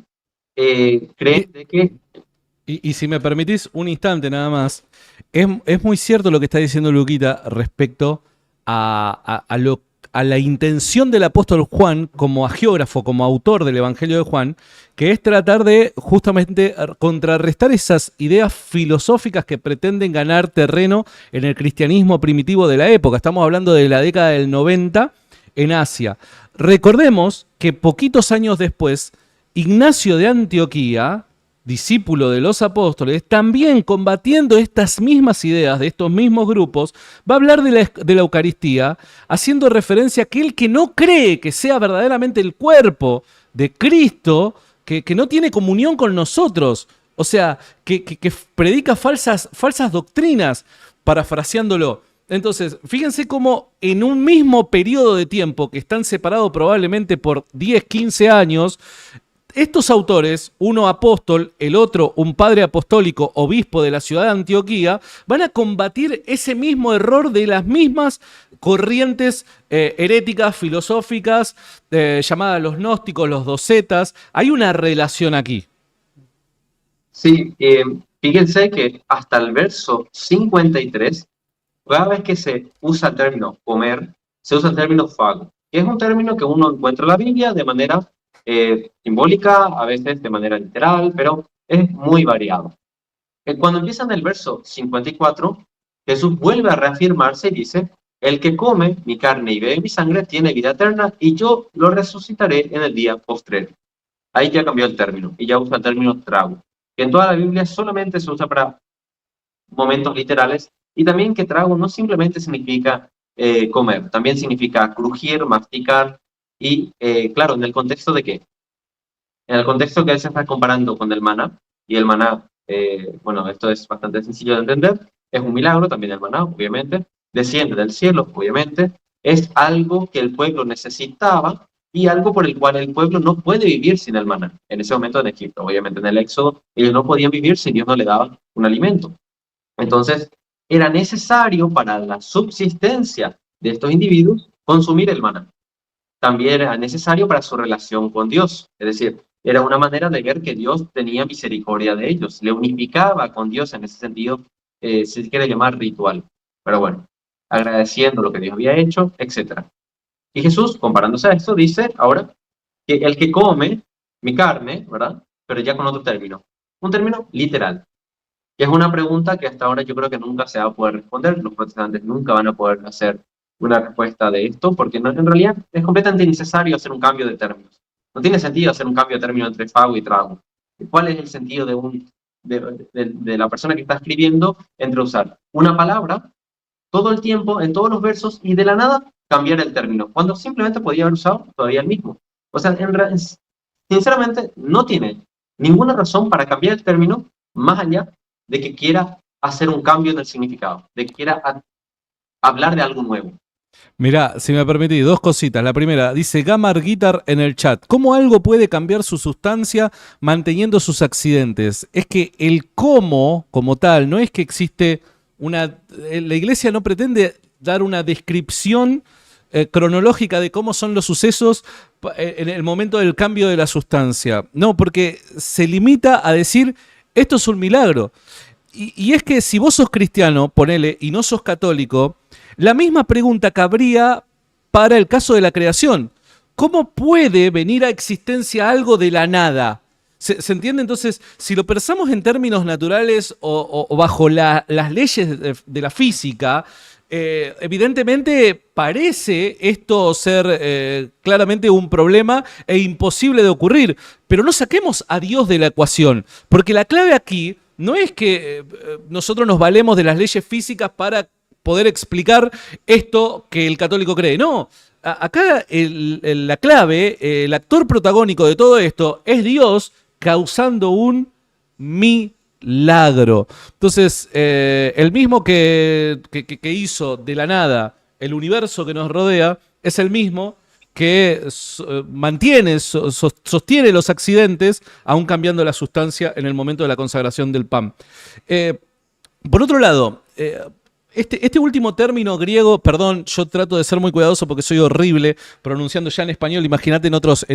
creen de que... Y si me permitís un instante nada más, es muy cierto lo que está diciendo Luquita respecto a la intención del apóstol Juan como agiógrafo, como autor del Evangelio de Juan, que es tratar de justamente contrarrestar esas ideas filosóficas que pretenden ganar terreno en el cristianismo primitivo de la época. Estamos hablando de la década del 90 en Asia. Recordemos que poquitos años después, Ignacio de Antioquía, discípulo de los apóstoles, también combatiendo estas mismas ideas de estos mismos grupos, va a hablar de la Eucaristía, haciendo referencia a aquel que no cree que sea verdaderamente el cuerpo de Cristo, que no tiene comunión con nosotros, o sea, que predica falsas doctrinas, parafraseándolo. Entonces, fíjense cómo en un mismo periodo de tiempo, que están separados probablemente por 10, 15 años, estos autores, uno apóstol, el otro un padre apostólico, obispo de la ciudad de Antioquía, van a combatir ese mismo error de las mismas corrientes heréticas, filosóficas, llamadas los gnósticos, los docetas. Hay una relación aquí. Sí, fíjense que hasta el verso 53, cada vez que se usa el término comer, se usa el término fago, que es un término que uno encuentra en la Biblia de manera simbólica, a veces de manera literal, pero es muy variado. Cuando empieza en el verso 54, Jesús vuelve a reafirmarse y dice: el que come mi carne y bebe mi sangre tiene vida eterna, y yo lo resucitaré en el día postrero. Ahí ya cambió el término, y ya usa el término trago, que en toda la Biblia solamente se usa para momentos literales, y también que trago no simplemente significa comer, también significa crujir, masticar, y claro, ¿en el contexto de qué? En el contexto que él se está comparando con el maná, y el maná, bueno, esto es bastante sencillo de entender, es un milagro, también el maná, obviamente, desciende del cielo, obviamente, es algo que el pueblo necesitaba, y algo por el cual el pueblo no puede vivir sin el maná. En ese momento en Egipto, obviamente en el Éxodo, ellos no podían vivir si Dios no le daba un alimento. Entonces, era necesario para la subsistencia de estos individuos consumir el maná. También era necesario para su relación con Dios. Es decir, era una manera de ver que Dios tenía misericordia de ellos, le unificaba con Dios en ese sentido, se quiere llamar ritual. Pero bueno, agradeciendo lo que Dios había hecho, etc. Y Jesús, comparándose a esto, dice ahora que el que come mi carne, ¿verdad? Pero ya con otro término, un término literal. Y es una pregunta que hasta ahora yo creo que nunca se va a poder responder. Los protestantes nunca van a poder hacer una respuesta de esto, porque en realidad es completamente innecesario hacer un cambio de términos. No tiene sentido hacer un cambio de término entre fago y trago. ¿Cuál es el sentido de la persona que está escribiendo entre usar una palabra todo el tiempo, en todos los versos, y de la nada cambiar el término, cuando simplemente podía haber usado todavía el mismo? O sea, sinceramente, no tiene ninguna razón para cambiar el término, más allá de que quiera hacer un cambio en el significado, de que quiera hablar de algo nuevo. Mirá, si me permitís, dos cositas. La primera, dice Gamar Guitar en el chat: ¿cómo algo puede cambiar su sustancia manteniendo sus accidentes? Es que el cómo, como tal, no es que existe una... La iglesia no pretende dar una descripción cronológica de cómo son los sucesos en el momento del cambio de la sustancia. No, porque se limita a decir: esto es un milagro. Y es que si vos sos cristiano, ponele, y no sos católico, la misma pregunta cabría para el caso de la creación. ¿Cómo puede venir a existencia algo de la nada? ¿Se entiende? Entonces, si lo pensamos en términos naturales o bajo las leyes de la física, evidentemente parece esto ser claramente un problema e imposible de ocurrir. Pero no saquemos a Dios de la ecuación, porque la clave aquí no es que nosotros nos valemos de las leyes físicas para poder explicar esto que el católico cree. No, acá la clave, el actor protagónico de todo esto es Dios causando un milagro. Entonces, el mismo que hizo de la nada el universo que nos rodea es el mismo que sostiene los accidentes, aún cambiando la sustancia en el momento de la consagración del pan. Por otro lado, Este último término griego, perdón, yo trato de ser muy cuidadoso porque soy horrible pronunciando ya en español. Imagínate en otros,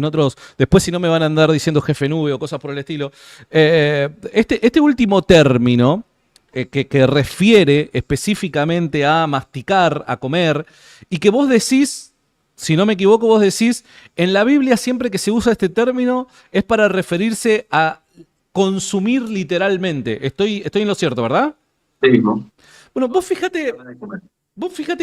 después si no me van a andar diciendo jefe nube o cosas por el estilo. Este último término que refiere específicamente a masticar, a comer, y que vos decís, si no me equivoco, vos decís, en la Biblia siempre que se usa este término es para referirse a consumir literalmente. Estoy en lo cierto, ¿verdad? Sí mismo. Bueno, vos fíjate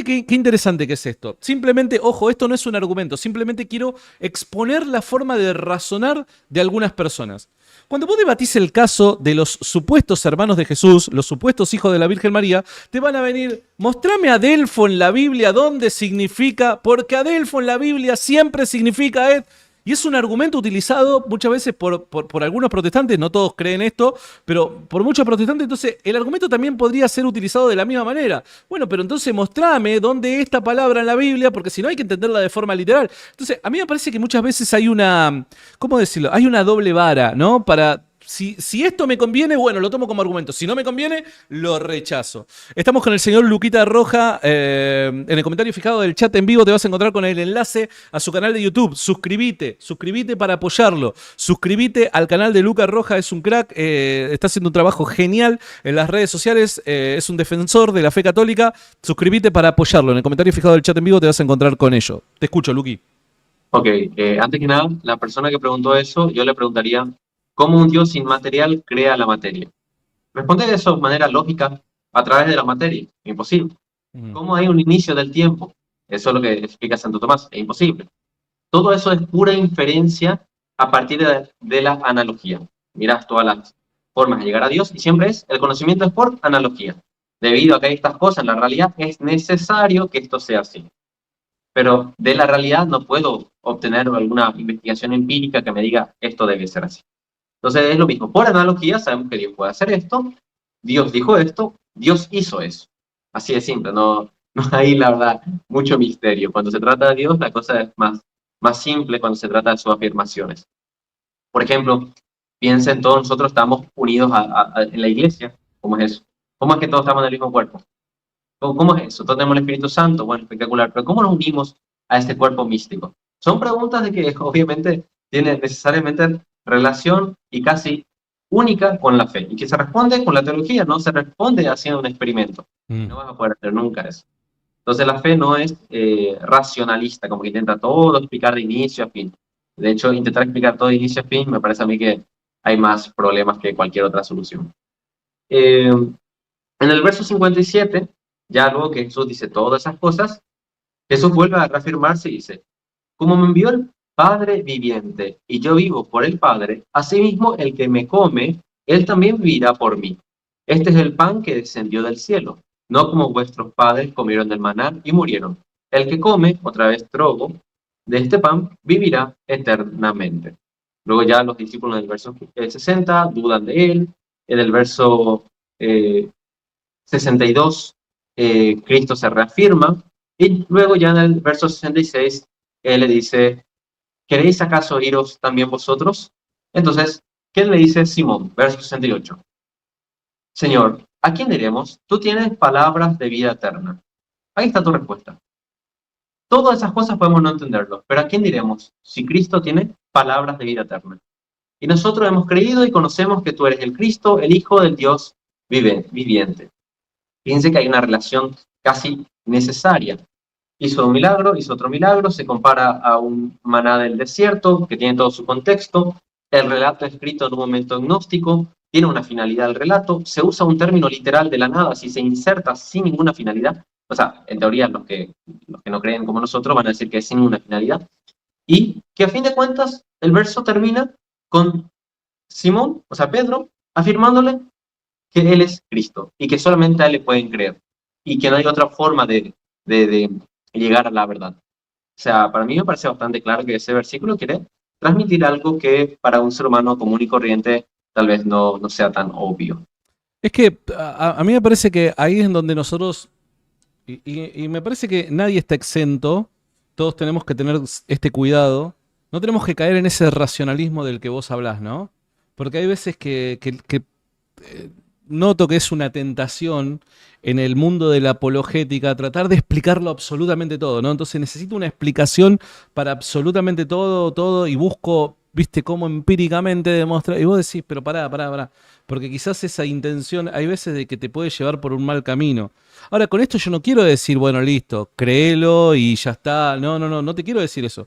qué interesante que es esto. Simplemente, ojo, esto no es un argumento, simplemente quiero exponer la forma de razonar de algunas personas. Cuando vos debatís el caso de los supuestos hermanos de Jesús, los supuestos hijos de la Virgen María, te van a venir, mostrame a Adelfo en la Biblia dónde significa, porque Adelfo en la Biblia siempre significa y es un argumento utilizado muchas veces por algunos protestantes, no todos creen esto, pero por muchos protestantes, entonces el argumento también podría ser utilizado de la misma manera. Bueno, pero entonces mostrame dónde esta palabra en la Biblia, porque si no hay que entenderla de forma literal. Entonces, a mí me parece que muchas veces hay una, ¿cómo decirlo? Hay una doble vara, ¿no? Si esto me conviene, bueno, lo tomo como argumento. Si no me conviene, lo rechazo. Estamos con el señor Luquita Roja. En el comentario fijado del chat en vivo te vas a encontrar con el enlace a su canal de YouTube. Suscríbete para apoyarlo. Suscríbete al canal de Luca Roja, es un crack. Está haciendo un trabajo genial en las redes sociales. Es un defensor de la fe católica. Suscríbete para apoyarlo. En el comentario fijado del chat en vivo te vas a encontrar con ello. Te escucho, Luqui. Ok, antes que nada, la persona que preguntó eso, yo le preguntaría, ¿cómo un Dios inmaterial crea la materia? Responde de eso de manera lógica a través de la materia. Imposible. ¿Cómo hay un inicio del tiempo? Eso es lo que explica Santo Tomás. Es imposible. Todo eso es pura inferencia a partir de la analogía. Miras todas las formas de llegar a Dios y siempre el conocimiento es por analogía. Debido a que hay estas cosas en la realidad, es necesario que esto sea así. Pero de la realidad no puedo obtener alguna investigación empírica que me diga esto debe ser así. Entonces es lo mismo. Por analogía sabemos que Dios puede hacer esto, Dios dijo esto, Dios hizo eso. Así de simple, no hay la verdad mucho misterio. Cuando se trata de Dios la cosa es más simple cuando se trata de sus afirmaciones. Por ejemplo, piensen todos nosotros estamos unidos en la iglesia. ¿Cómo es eso? ¿Cómo es que todos estamos en el mismo cuerpo? ¿Cómo es eso? Todos tenemos el Espíritu Santo, bueno, espectacular, pero ¿cómo nos unimos a este cuerpo místico? Son preguntas de que obviamente tienen necesariamente relación y casi única con la fe, y que se responde con la teología, no se responde haciendo un experimento. No vas a poder hacer nunca eso. Entonces la fe no es racionalista, como que intenta todo explicar de inicio a fin. De hecho, intentar explicar todo de inicio a fin me parece a mí que hay más problemas que cualquier otra solución. En el verso 57, ya luego que Jesús dice todas esas cosas, Jesús vuelve a reafirmarse y dice, como me envió el Padre viviente y yo vivo por el Padre, asimismo el que me come, él también vivirá por mí. Este es el pan que descendió del cielo, no como vuestros padres comieron del maná y murieron. El que come, otra vez trogo, de este pan vivirá eternamente. Luego ya los discípulos en el verso 60 dudan de él. En el verso 62 Cristo se reafirma. Y luego ya en el verso 66 él le dice, ¿queréis acaso iros también vosotros? Entonces, ¿qué le dice Simón? Verso 68. Señor, ¿a quién iremos? Tú tienes palabras de vida eterna. Ahí está tu respuesta. Todas esas cosas podemos no entenderlo, pero ¿a quién diremos si Cristo tiene palabras de vida eterna? Y nosotros hemos creído y conocemos que tú eres el Cristo, el Hijo del Dios viviente. Fíjense que hay una relación casi necesaria. Hizo un milagro, hizo otro milagro, se compara a un maná del desierto, que tiene todo su contexto. El relato escrito en un momento gnóstico, tiene una finalidad el relato, se usa un término literal de la nada, si se inserta sin ninguna finalidad, o sea, en teoría los que no creen como nosotros van a decir que es sin una finalidad, y que a fin de cuentas el verso termina con Simón, o sea, Pedro, afirmándole que él es Cristo, y que solamente a él le pueden creer, y que no hay otra forma de llegar a la verdad. O sea, para mí me parece bastante claro que ese versículo quiere transmitir algo que para un ser humano común y corriente tal vez no sea tan obvio. Es que a mí me parece que ahí es en donde nosotros, y me parece que nadie está exento, todos tenemos que tener este cuidado, no tenemos que caer en ese racionalismo del que vos hablás, ¿no? Porque hay veces que noto que es una tentación en el mundo de la apologética tratar de explicarlo absolutamente todo, ¿no? Entonces necesito una explicación para absolutamente todo, todo, y busco, viste, cómo empíricamente demostrar. Y vos decís, pero pará. Porque quizás esa intención, hay veces de que te puede llevar por un mal camino. Ahora, con esto yo no quiero decir, bueno, listo, créelo y ya está. No te quiero decir eso.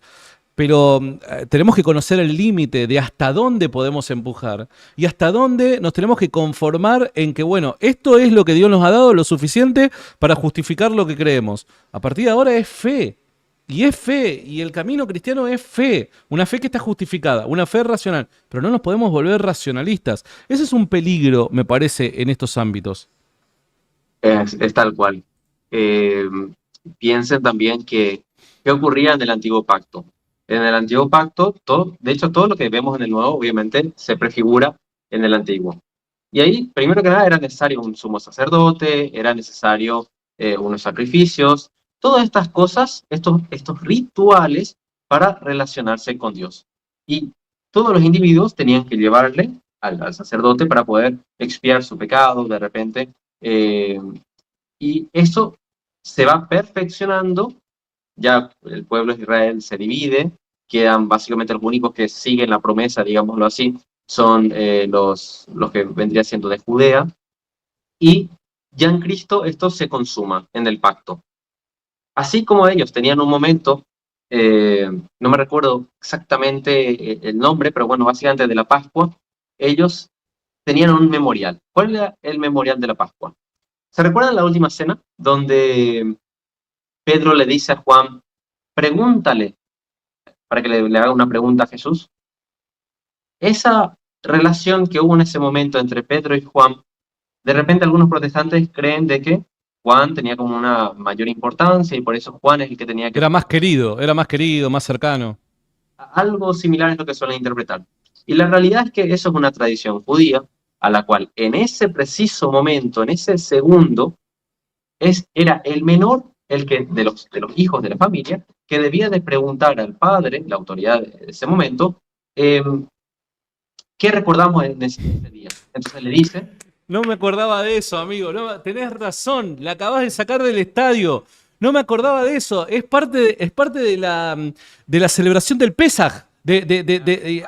Pero tenemos que conocer el límite de hasta dónde podemos empujar y hasta dónde nos tenemos que conformar en que, bueno, esto es lo que Dios nos ha dado, lo suficiente para justificar lo que creemos. A partir de ahora es fe. Y es fe, y el camino cristiano es fe, una fe que está justificada, una fe racional, pero no nos podemos volver racionalistas. Ese es un peligro, me parece, en estos ámbitos. Es tal cual. Eh, Piensen también que, ¿qué ocurría en el antiguo pacto? En el antiguo pacto, todo, de hecho, todo lo que vemos en el nuevo, obviamente, se prefigura en el antiguo. Y ahí, primero que nada, era necesario un sumo sacerdote, era necesario unos sacrificios, todas estas cosas, estos rituales para relacionarse con Dios. Y todos los individuos tenían que llevarle al sacerdote para poder expiar su pecado, de repente. eh, y eso se va perfeccionando, ya el pueblo de Israel se divide, quedan básicamente los únicos que siguen la promesa, digámoslo así, son los que vendría siendo de Judea, y ya en Cristo esto se consuma en el pacto. Así como ellos tenían un momento, no me recuerdo exactamente el nombre, pero bueno, básicamente de la Pascua, ellos tenían un memorial. ¿Cuál era el memorial de la Pascua? ¿Se recuerdan la última cena donde Pedro le dice a Juan, pregúntale, para que le haga una pregunta a Jesús? Esa relación que hubo en ese momento entre Pedro y Juan, de repente algunos protestantes creen de que Juan tenía como una mayor importancia y por eso Juan es el que tenía que... Era más querido, más cercano. Algo similar es lo que suelen interpretar. Y la realidad es que eso es una tradición judía a la cual en ese preciso momento, en ese segundo, era el menor, el que de los hijos de la familia, que debía de preguntar al padre, la autoridad de ese momento, eh, ¿qué recordamos en ese día? Entonces le dice, No me acordaba de eso, amigo. No, tenés razón, la acabas de sacar del estadio. No me acordaba de eso. Es parte de la celebración del Pesaj,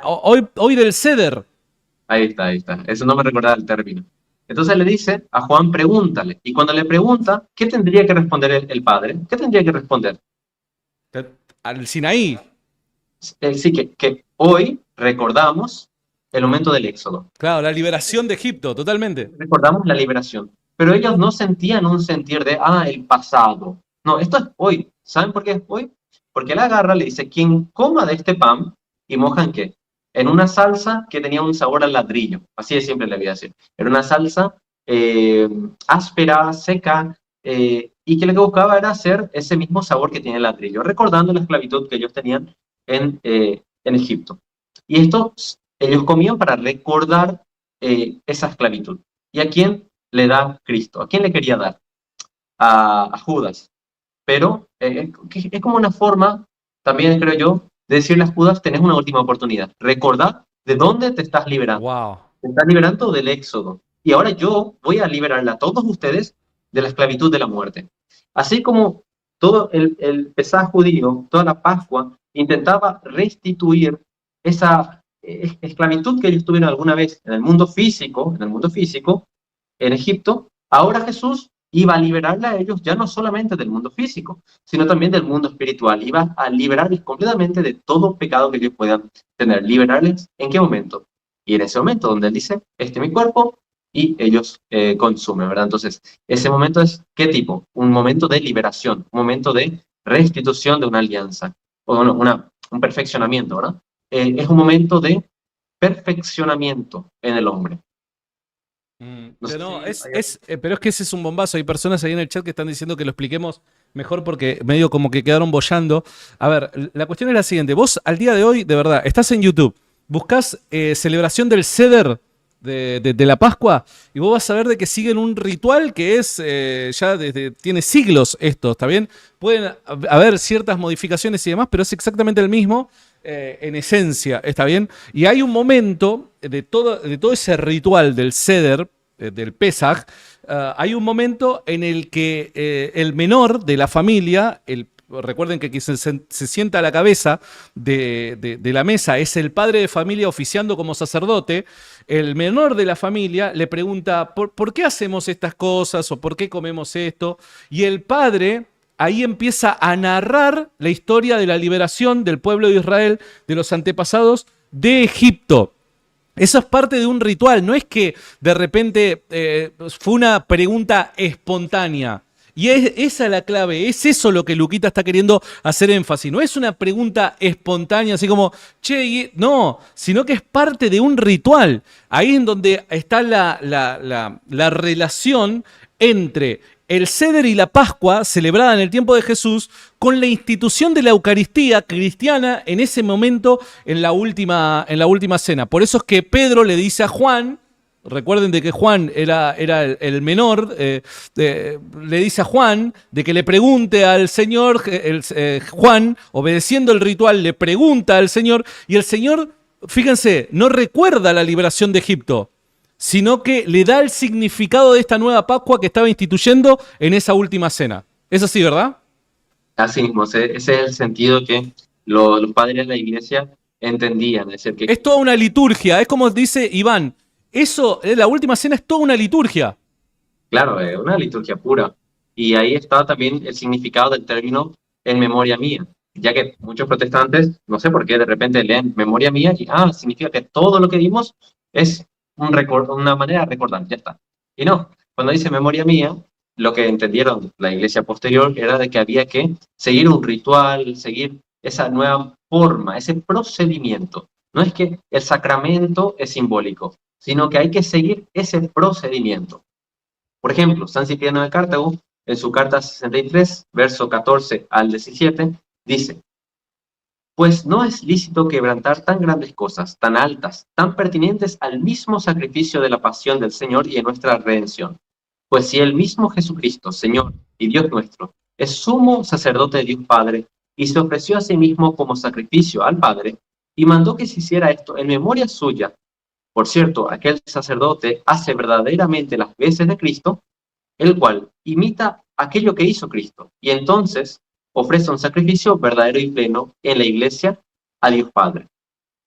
hoy del Seder. ahí está, eso no me recordaba el término. Entonces le dice a Juan, pregúntale. Y cuando le pregunta, ¿qué tendría que responder el padre? ¿Qué tendría que responder? Al Sinaí. Sí, que hoy recordamos el momento del Éxodo. Claro, la liberación de Egipto, totalmente. Recordamos la liberación. Pero ellos no sentían un sentir de, el pasado. No, esto es hoy. ¿Saben por qué es hoy? Porque él agarra, le dice, quien coma de este pan, y moja en qué? En una salsa que tenía un sabor al ladrillo. Así de simple le voy a decir. Era una salsa áspera, seca, y que lo que buscaba era hacer ese mismo sabor que tiene el ladrillo, recordando la esclavitud que ellos tenían en Egipto. Y esto ellos comían para recordar esa esclavitud. ¿Y a quién le da Cristo? ¿A quién le quería dar? A Judas. Pero es como una forma, también creo yo, de decirle a Judas, tenés una última oportunidad. Recordad de dónde te estás liberando. Wow. Te estás liberando del éxodo. Y ahora yo voy a liberarle a todos ustedes de la esclavitud de la muerte. Así como todo el Pesaj judío, toda la Pascua, intentaba restituir esa esclavitud que ellos tuvieron alguna vez en el mundo físico, en Egipto, ahora Jesús iba a liberarle a ellos ya no solamente del mundo físico, sino también del mundo espiritual. Iba a liberarles completamente de todo pecado que ellos puedan tener. ¿Liberarles en qué momento? Y en ese momento donde él dice, este es mi cuerpo, y ellos consumen, ¿verdad? Entonces, ese momento es, ¿qué tipo? Un momento de liberación, un momento de restitución de una alianza, o bueno, un perfeccionamiento, ¿verdad? Es un momento de perfeccionamiento en el hombre. No sé Pero es que ese es un bombazo. Hay personas ahí en el chat que están diciendo que lo expliquemos mejor porque medio como que quedaron boyando. A ver, la cuestión es la siguiente. Vos al día de hoy, de verdad, estás en YouTube, buscás celebración del Seder de la Pascua y vos vas a ver de que siguen un ritual que es tiene siglos esto, ¿está bien? Pueden haber ciertas modificaciones y demás, pero es exactamente el mismo. En esencia, ¿está bien? Y hay un momento de todo ese ritual del Seder, del Pesaj, hay un momento en el que el menor de la familia, recuerden que quien se sienta a la cabeza de la mesa es el padre de familia oficiando como sacerdote. El menor de la familia le pregunta, ¿por qué hacemos estas cosas o por qué comemos esto? Y el padre ahí empieza a narrar la historia de la liberación del pueblo de Israel, de los antepasados de Egipto. Eso es parte de un ritual, no es que de repente fue una pregunta espontánea. Y esa es la clave, es eso lo que Luquita está queriendo hacer énfasis. No es una pregunta espontánea, así como, che, no, sino que es parte de un ritual. Ahí es en donde está la relación entre el Seder y la Pascua, celebrada en el tiempo de Jesús, con la institución de la Eucaristía cristiana en ese momento, en la última cena. Por eso es que Pedro le dice a Juan, recuerden de que Juan era el menor, le dice a Juan de que le pregunte al Señor, Juan, obedeciendo el ritual, le pregunta al Señor, y el Señor, fíjense, no recuerda la liberación de Egipto, sino que le da el significado de esta nueva Pascua que estaba instituyendo en esa última cena. Es así, ¿verdad? Así mismo, ese es el sentido que los padres de la iglesia entendían. Es decir, que Es toda una liturgia, es como dice Iván, eso, la última cena es toda una liturgia. claro, es una liturgia pura. Y ahí está también el significado del término en memoria mía, ya que muchos protestantes, no sé por qué, de repente leen memoria mía y, significa que todo lo que vimos es una manera de recordar, ya está. Y no, cuando dice memoria mía, lo que entendieron la iglesia posterior era de que había que seguir un ritual, seguir esa nueva forma, ese procedimiento. No es que el sacramento es simbólico, sino que hay que seguir ese procedimiento. Por ejemplo, San Cipriano de Cartago, en su carta 63, verso 14 al 17, dice: pues no es lícito quebrantar tan grandes cosas, tan altas, tan pertinentes al mismo sacrificio de la pasión del Señor y de nuestra redención. Pues si el mismo Jesucristo, Señor y Dios nuestro, es sumo sacerdote de Dios Padre, y se ofreció a sí mismo como sacrificio al Padre, y mandó que se hiciera esto en memoria suya. Por cierto, aquel sacerdote hace verdaderamente las veces de Cristo, el cual imita aquello que hizo Cristo, y entonces ofrece un sacrificio verdadero y pleno en la iglesia a Dios Padre.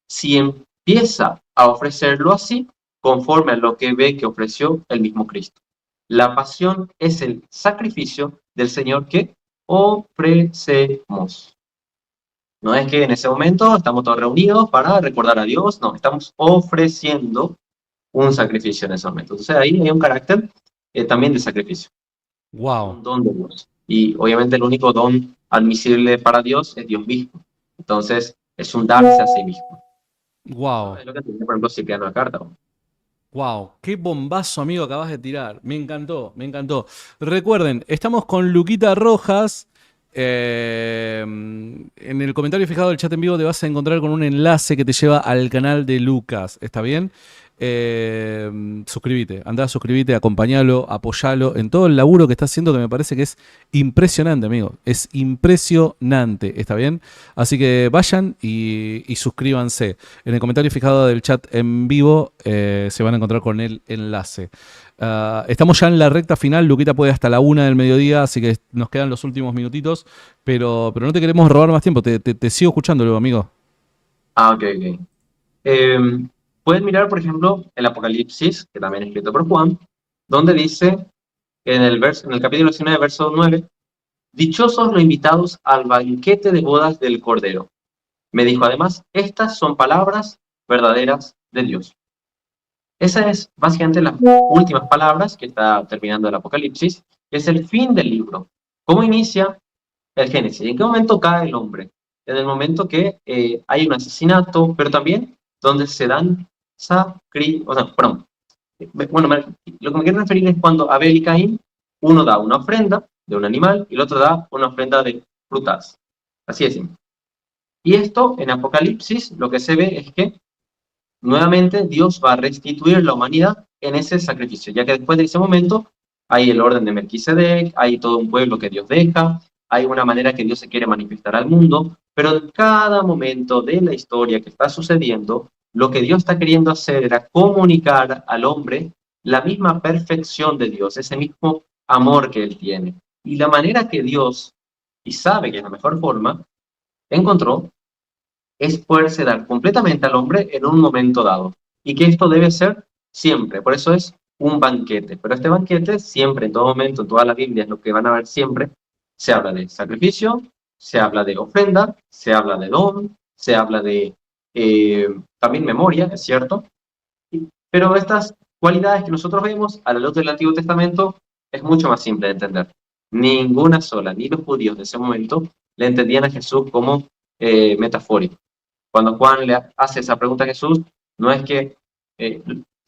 Si empieza a ofrecerlo así, conforme a lo que ve que ofreció el mismo Cristo. La pasión es el sacrificio del Señor que ofrecemos. No es que en ese momento estamos todos reunidos para recordar a Dios, no, estamos ofreciendo un sacrificio en ese momento. Entonces ahí hay un carácter también de sacrificio. Wow. Un don de Dios. Y obviamente el único don admisible para Dios es Dios mismo. Entonces es un darse a sí mismo. Wow. Es lo que tiene, por ejemplo, Cipriano de Cartago. Wow, qué bombazo, amigo, acabas de tirar. Me encantó, me encantó. Recuerden, estamos con Luquita Rojas. En el comentario fijado del chat en vivo te vas a encontrar con un enlace que te lleva al canal de Lucas. ¿Está bien? Suscríbete, andá, suscríbete, acompañalo, apoyalo en todo el laburo que está haciendo, que me parece que es impresionante, amigo. Es impresionante, ¿está bien? Así que vayan y suscríbanse. En el comentario fijado del chat en vivo se van a encontrar con el enlace. Estamos ya en la recta final. Luquita puede hasta la 1 del mediodía, así que nos quedan los últimos minutitos, pero no te queremos robar más tiempo. Te sigo escuchando luego, amigo. Ok. Pueden mirar, por ejemplo, el Apocalipsis, que también es escrito por Juan, donde dice en el capítulo 19, verso 9, dichosos los invitados al banquete de bodas del Cordero. Me dijo además, estas son palabras verdaderas de Dios. Esas es básicamente las últimas palabras que está terminando el Apocalipsis, que es el fin del libro. ¿Cómo inicia el Génesis? ¿En qué momento cae el hombre? En el momento que hay un asesinato, pero también donde se dan lo que me quiero referir es cuando Abel y Caín, uno da una ofrenda de un animal y el otro da una ofrenda de frutas. Así es. Y esto en Apocalipsis lo que se ve es que nuevamente Dios va a restituir la humanidad en ese sacrificio, ya que después de ese momento hay el orden de Melquisedec, hay todo un pueblo que Dios deja, hay una manera que Dios se quiere manifestar al mundo, pero en cada momento de la historia que está sucediendo, lo que Dios está queriendo hacer era comunicar al hombre la misma perfección de Dios, ese mismo amor que Él tiene. Y la manera que Dios, y sabe que es la mejor forma, encontró, es poderse dar completamente al hombre en un momento dado. Y que esto debe ser siempre, por eso es un banquete. Pero este banquete siempre, en todo momento, en todas las Biblias, lo que van a ver siempre, se habla de sacrificio, se habla de ofrenda, se habla de don, se habla de también memoria, es cierto. Pero estas cualidades que nosotros vemos a la luz del Antiguo Testamento es mucho más simple de entender. Ninguna sola, ni los judíos de ese momento, le entendían a Jesús como metafórico. Cuando Juan le hace esa pregunta a Jesús, no es que,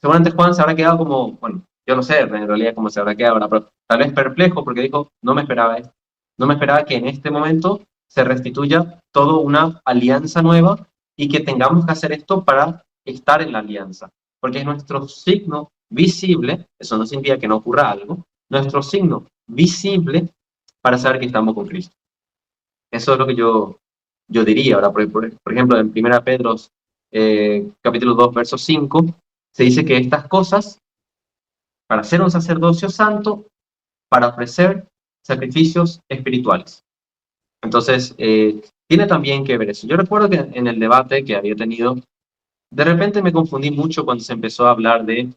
seguramente Juan se habrá quedado como, bueno, yo no sé en realidad cómo se habrá quedado ahora, pero tal vez perplejo porque dijo, no me esperaba esto. No me esperaba que en este momento se restituya toda una alianza nueva y que tengamos que hacer esto para estar en la alianza. Porque es nuestro signo visible, eso no significa que no ocurra algo, nuestro signo visible para saber que estamos con Cristo. Eso es lo que yo diría. Ahora, por ejemplo, en 1 Pedro, capítulo 2, verso 5, se dice que estas cosas, para ser un sacerdocio santo, para ofrecer sacrificios espirituales. Entonces, tiene también que ver eso. Yo recuerdo que en el debate que había tenido, de repente me confundí mucho cuando se empezó a hablar de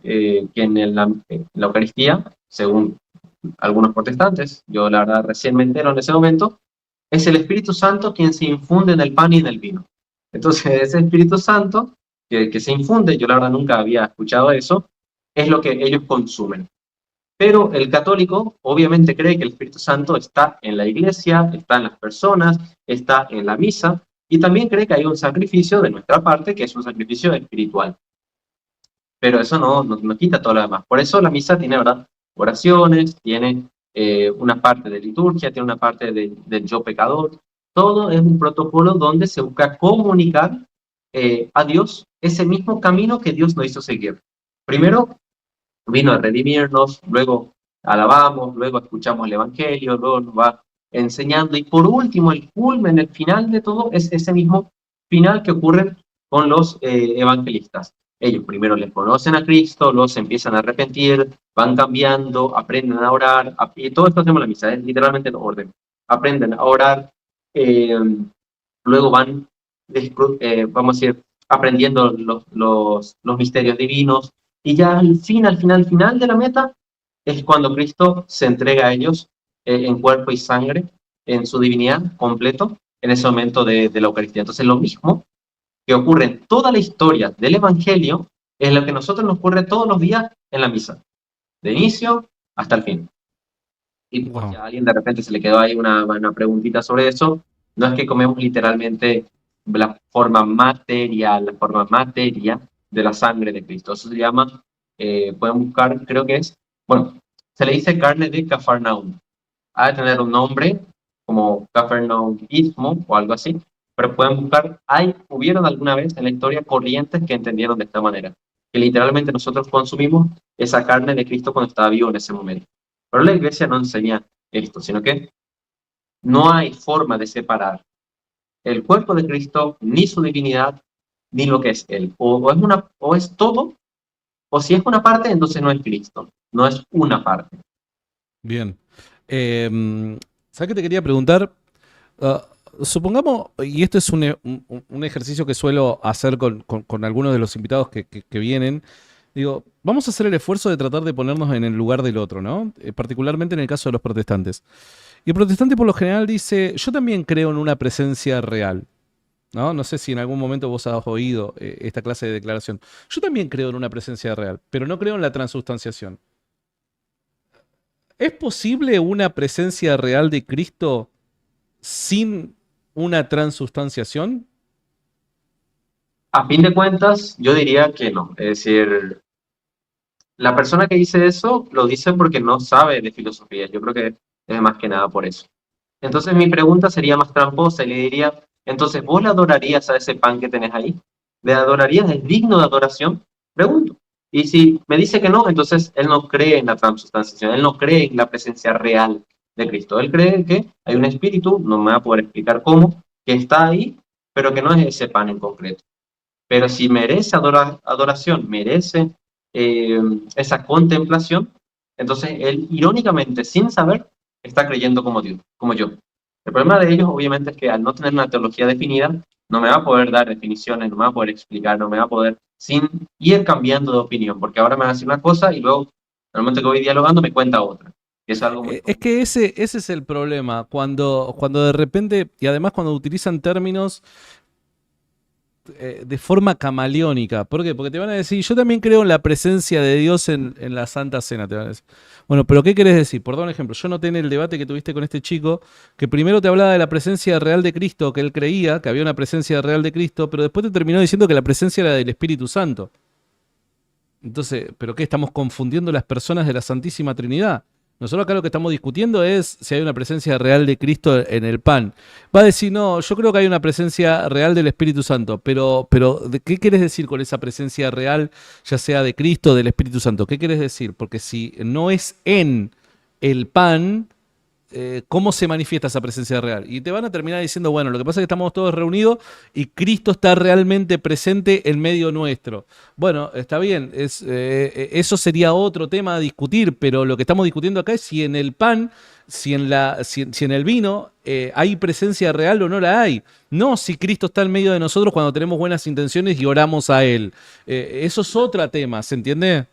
que en la Eucaristía, según algunos protestantes, yo la verdad recién me entero en ese momento, es el Espíritu Santo quien se infunde en el pan y en el vino. Entonces, ese Espíritu Santo que se infunde, yo la verdad nunca había escuchado eso, es lo que ellos consumen. Pero el católico obviamente cree que el Espíritu Santo está en la iglesia, está en las personas, está en la misa, y también cree que hay un sacrificio de nuestra parte, que es un sacrificio espiritual. Pero eso no quita todo lo demás. Por eso la misa tiene, ¿verdad?, oraciones, tiene una parte de liturgia, tiene una parte del yo pecador. Todo es un protocolo donde se busca comunicar a Dios ese mismo camino que Dios nos hizo seguir. Primero vino a redimirnos, luego alabamos, luego escuchamos el Evangelio, luego nos va enseñando, y por último, el culmen, el final de todo, es ese mismo final que ocurre con los evangelistas. Ellos primero les conocen a Cristo, luego se empiezan a arrepentir, van cambiando, aprenden a orar, y todo esto hacemos en la misa, es literalmente en orden. Aprenden a orar, luego van, vamos a decir, aprendiendo los misterios divinos, y ya al final de la meta, es cuando Cristo se entrega a ellos en cuerpo y sangre, en su divinidad completo, en ese momento de la Eucaristía. Entonces, lo mismo que ocurre en toda la historia del Evangelio, es lo que a nosotros nos ocurre todos los días en la misa, de inicio hasta el fin. Y pues, si a alguien de repente se le quedó ahí una preguntita sobre eso, no es que comemos literalmente la forma material, la forma materia de la sangre de Cristo. Eso se llama, pueden buscar, creo que es, bueno, se le dice carne de Cafarnaum. Ha de tener un nombre como Cafarnaumismo o algo así, pero pueden buscar, hubieron alguna vez en la historia corrientes que entendieron de esta manera, que literalmente nosotros consumimos esa carne de Cristo cuando estaba vivo en ese momento. Pero la iglesia no enseña esto, sino que no hay forma de separar el cuerpo de Cristo, ni su divinidad, ni lo que es Él. O es todo, o si es una parte, entonces no es Cristo, no es una parte. Bien. ¿Sabes qué te quería preguntar? Supongamos, y esto es un ejercicio que suelo hacer con algunos de los invitados que vienen, digo, vamos a hacer el esfuerzo de tratar de ponernos en el lugar del otro, ¿no? Particularmente en el caso de los protestantes. Y el protestante por lo general dice, yo también creo en una presencia real, ¿no? No sé si en algún momento vos has oído esta clase de declaración. Yo también creo en una presencia real, pero no creo en la transubstanciación. ¿Es posible una presencia real de Cristo sin una transubstanciación? A fin de cuentas, yo diría que no. Es decir, la persona que dice eso lo dice porque no sabe de filosofía. Yo creo que es más que nada por eso. Entonces mi pregunta sería más tramposa y le diría, entonces, ¿vos le adorarías a ese pan que tenés ahí? ¿Le adorarías? ¿Es digno de adoración? Pregunto. Y si me dice que no, entonces él no cree en la transubstanciación, él no cree en la presencia real de Cristo. Él cree que hay un espíritu, no me va a poder explicar cómo, que está ahí, pero que no es ese pan en concreto. Pero si merece adoración, merece eh, esa contemplación, entonces él irónicamente, sin saber, está creyendo como Dios, como yo. El problema de ellos, obviamente, es que al no tener una teología definida, no me va a poder dar definiciones, no me va a poder explicar, no me va a poder, sin ir cambiando de opinión, porque ahora me va a decir una cosa y luego, al momento que voy dialogando, me cuenta otra. Es algo muy Es común. que ese es el problema, cuando de repente, y además cuando utilizan términos de forma camaleónica. ¿Por qué? Porque te van a decir, yo también creo en la presencia de Dios en la Santa Cena, te van a decir. Bueno, pero ¿qué querés decir? Por dar un ejemplo, yo noté en el debate que tuviste con este chico que primero te hablaba de la presencia real de Cristo, que él creía que había una presencia real de Cristo, pero después te terminó diciendo que la presencia era del Espíritu Santo. Entonces, ¿pero qué? Estamos confundiendo las personas de la Santísima Trinidad. Nosotros acá lo que estamos discutiendo es si hay una presencia real de Cristo en el pan. Va a decir, no, yo creo que hay una presencia real del Espíritu Santo, pero ¿de qué quieres decir con esa presencia real, ya sea de Cristo o del Espíritu Santo? ¿Qué quieres decir? Porque si no es en el pan, cómo se manifiesta esa presencia real. Y te van a terminar diciendo, bueno, lo que pasa es que estamos todos reunidos y Cristo está realmente presente en medio nuestro. Bueno, está bien, eso sería otro tema a discutir, pero lo que estamos discutiendo acá es si en el pan, si en el vino hay presencia real o no la hay. No si Cristo está en medio de nosotros cuando tenemos buenas intenciones y oramos a Él. Eso es otro tema, ¿se entiende?